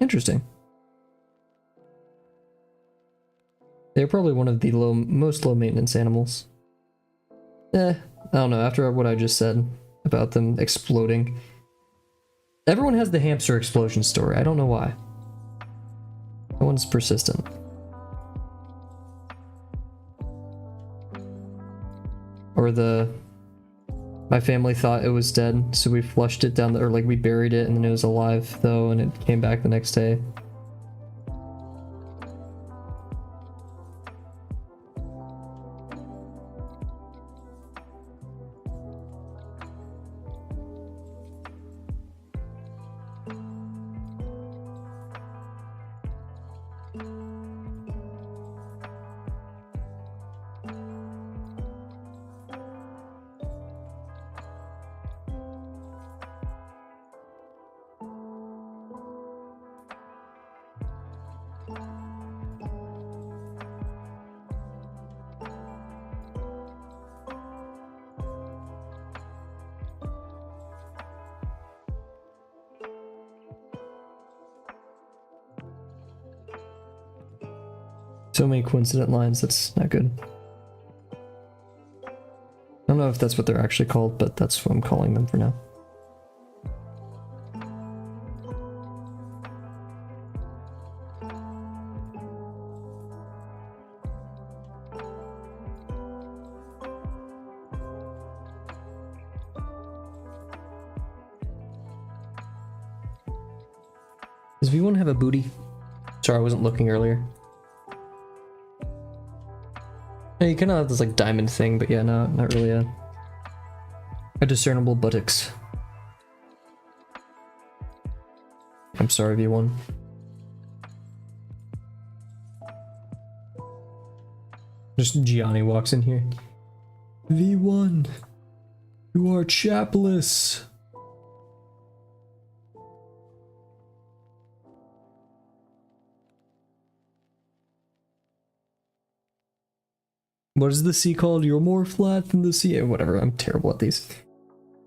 Interesting. They're probably one of the most low maintenance animals. I don't know, after what I just said about them exploding. Everyone has the hamster explosion story, I don't know why. That one's persistent. Or my family thought it was dead, so we flushed it down or like we buried it and then it was alive though and it came back the next day. So many coincident lines, that's not good. I don't know if that's what they're actually called, but that's what I'm calling them for now. Does V1 have a booty? Sorry, I wasn't looking earlier. Yeah, you kind of have this like diamond thing, but yeah, no, not really a discernible buttocks. I'm sorry, V1. Just Gianni walks in here. V1, you are chapless. What is the sea called? You're more flat than the sea. Whatever, I'm terrible at these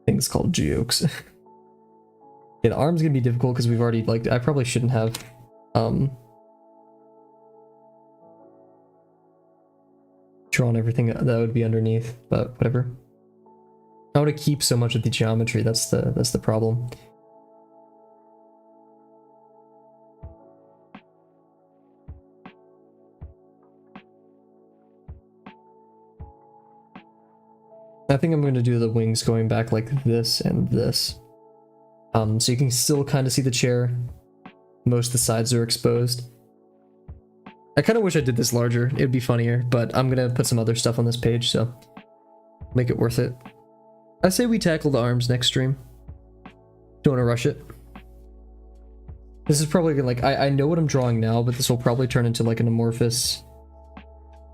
things called jokes. Yeah, the arm's gonna be difficult because we've already, like, I probably shouldn't have, drawn everything that would be underneath, but whatever. I want to keep so much of the geometry, that's the problem. I think I'm going to do the wings going back like this and this. So you can still kind of see the chair. Most of the sides are exposed. I kind of wish I did this larger. It'd be funnier, but I'm going to put some other stuff on this page, so make it worth it. I say we tackle the arms next stream. Don't want to rush it. This is probably gonna, like, I know what I'm drawing now, but this will probably turn into like an amorphous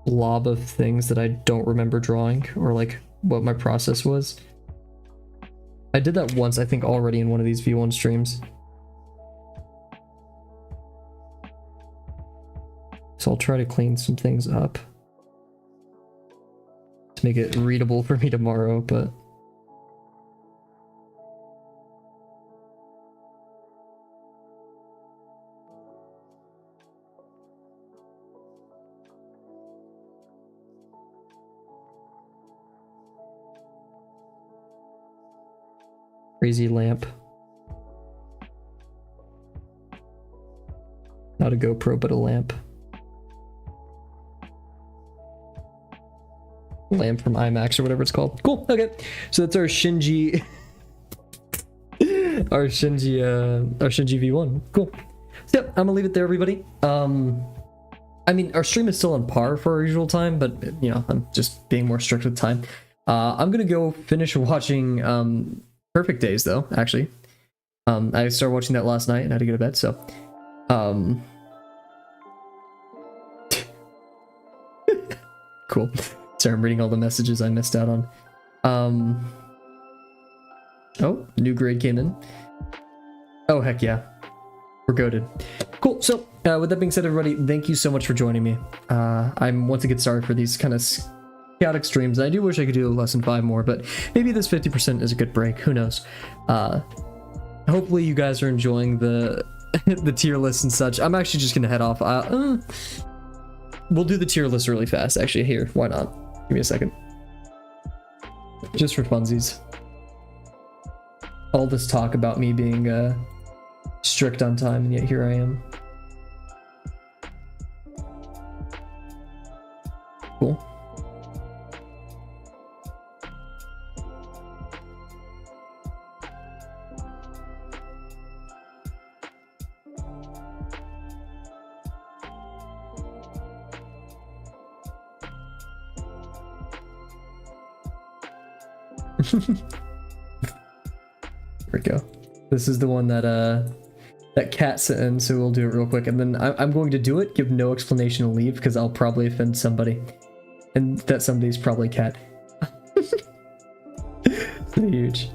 blob of things that I don't remember drawing, or like what my process was. I did that once, I think, already in one of these V1 streams. So I'll try to clean some things up to make it readable for me tomorrow, but crazy lamp. Not a GoPro, but a lamp. Lamp from IMAX or whatever it's called. Cool. Okay. So that's our Shinji our Shinji V1. Cool. So yep, I'm gonna leave it there, everybody. I mean, our stream is still on par for our usual time, but you know, I'm just being more strict with time. I'm gonna go finish watching Perfect Days, though, actually. I started watching that last night and had to go to bed, so cool. Sorry, I'm reading all the messages I missed out on. Oh, new grade came in. Oh, heck yeah. We're goated. Cool. So, with that being said, everybody, thank you so much for joining me. I'm once again sorry for these kind of chaotic streams. I do wish I could do lesson 5 more, but maybe this 50% is a good break. Who knows? Hopefully you guys are enjoying the the tier list and such. I'm actually just gonna head off. We'll do the tier list really fast. Actually, here, why not? Give me a second. Just for funsies. All this talk about me being strict on time, and yet here I am. Cool. There we go. This is the one that that Cat sent in, so we'll do it real quick, and then I'm going to do it, give no explanation, and leave, because I'll probably offend somebody, and that somebody's probably Cat. So huge.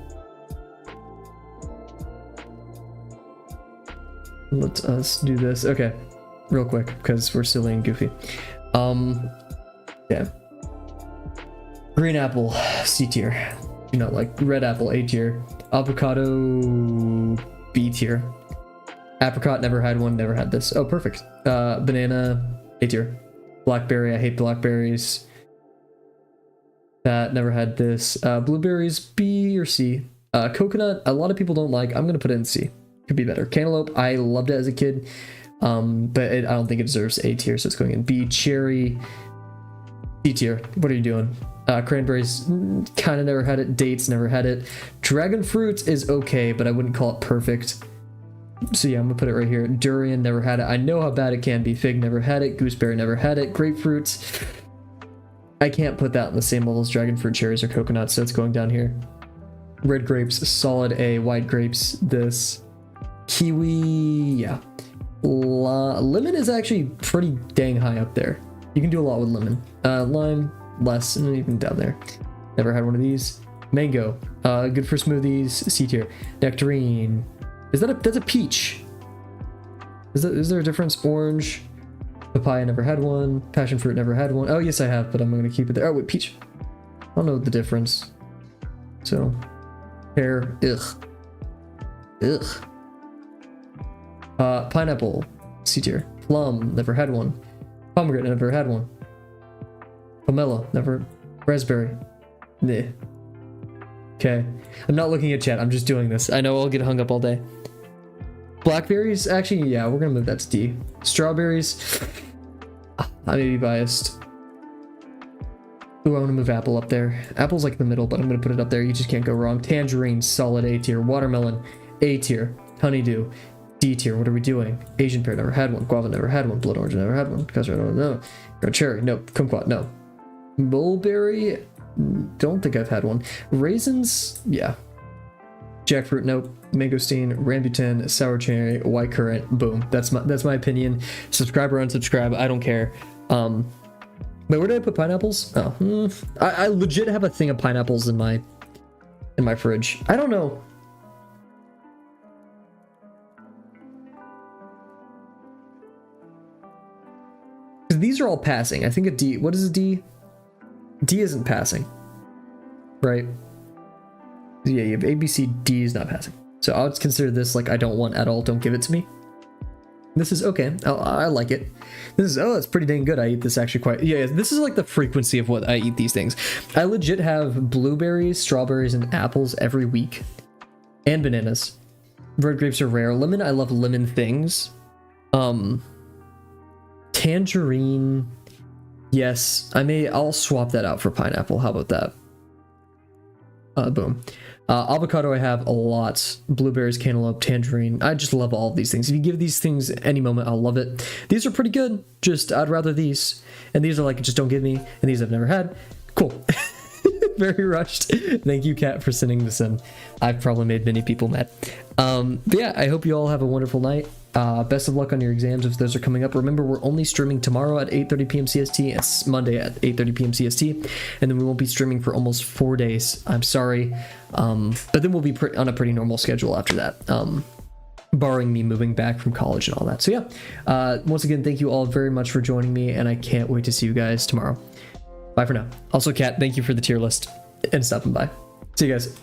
Let us do this. Okay, real quick, because we're silly and goofy. Yeah. Green apple, C tier. You know, like red apple, A tier. Avocado, B tier. Apricot, never had one, never had this. Oh, perfect. Banana, A tier. Blackberry, I hate blackberries. That, never had this. Blueberries, B or C. Coconut, a lot of people don't like. I'm gonna put it in C. Could be better. Cantaloupe, I loved it as a kid. But I don't think it deserves A tier, so it's going in B. Cherry, C tier. What are you doing? Cranberries, kind of never had it. Dates, never had it. Dragon fruit is okay, but I wouldn't call it perfect. So yeah, I'm gonna put it right here. Durian, never had it. I know how bad it can be. Fig, never had it. Gooseberry, never had it. Grapefruit, I can't put that in the same level as dragon fruit, cherries, or coconuts, so it's going down here. Red grapes, solid A. White grapes, this. Kiwi, yeah. Lemon is actually pretty dang high up there. You can do a lot with lemon. Lime, less, and even down there. Never had one of these. Mango, good for smoothies, C tier. Nectarine, that's a peach. Is there a difference? Orange, papaya, never had one. Passion fruit, never had one. Oh yes I have, but I'm gonna keep it there. Oh wait, peach. I don't know the difference. So, pear, ugh. Pineapple, C tier. Plum, never had one. Pomegranate, never had one. Pomelo, never. Raspberry, nah. Okay, I'm not looking at chat, I'm just doing this. I know I'll get hung up all day. Blackberries, actually, yeah, we're gonna move that to D. Strawberries, I may be biased. Ooh, I wanna move apple up there. Apple's like the middle, but I'm gonna put it up there. You just can't go wrong. Tangerine, solid A tier. Watermelon, A tier. Honeydew, D tier. What are we doing? Asian pear, never had one. Guava, never had one. Blood orange, never had one. Custard, I don't know. Red cherry, no. Kumquat, no. Mulberry, don't think I've had one. Raisins, yeah. Jackfruit, nope. Mangosteen, rambutan, sour cherry, white currant, boom. That's my opinion. Subscribe or unsubscribe, I don't care. Wait, where did I put pineapples? Oh, I legit have a thing of pineapples in my fridge. I don't know. These are all passing. I think a D. What is a D? D isn't passing, right? Yeah, you have A, B, C, D is not passing. So I would consider this like I don't want at all. Don't give it to me. This is okay. I like it. This is, oh, it's pretty dang good. I eat this actually quite, yeah, this is like the frequency of what I eat these things. I legit have blueberries, strawberries, and apples every week. And bananas. Red grapes are rare. Lemon, I love lemon things. Tangerine, yes. I'll swap that out for pineapple. How about that? Boom. Avocado I have a lot. Blueberries, cantaloupe, tangerine. I just love all of these things. If you give these things any moment, I'll love it. These are pretty good. Just, I'd rather these. And these are like, just don't give me. And these I've never had. Cool. Very rushed. Thank you, Kat, for sending this in. I've probably made many people mad. But yeah, I hope you all have a wonderful night. Best of luck on your exams if those are coming up. Remember, we're only streaming tomorrow at 8:30 p.m. CST. It's Monday at 8:30 p.m. CST. And then we won't be streaming for almost 4 days. I'm sorry. But then we'll be on a pretty normal schedule after that. Barring me moving back from college and all that. So yeah, once again, thank you all very much for joining me. And I can't wait to see you guys tomorrow. Bye for now. Also, Kat, thank you for the tier list and stopping by. See you guys.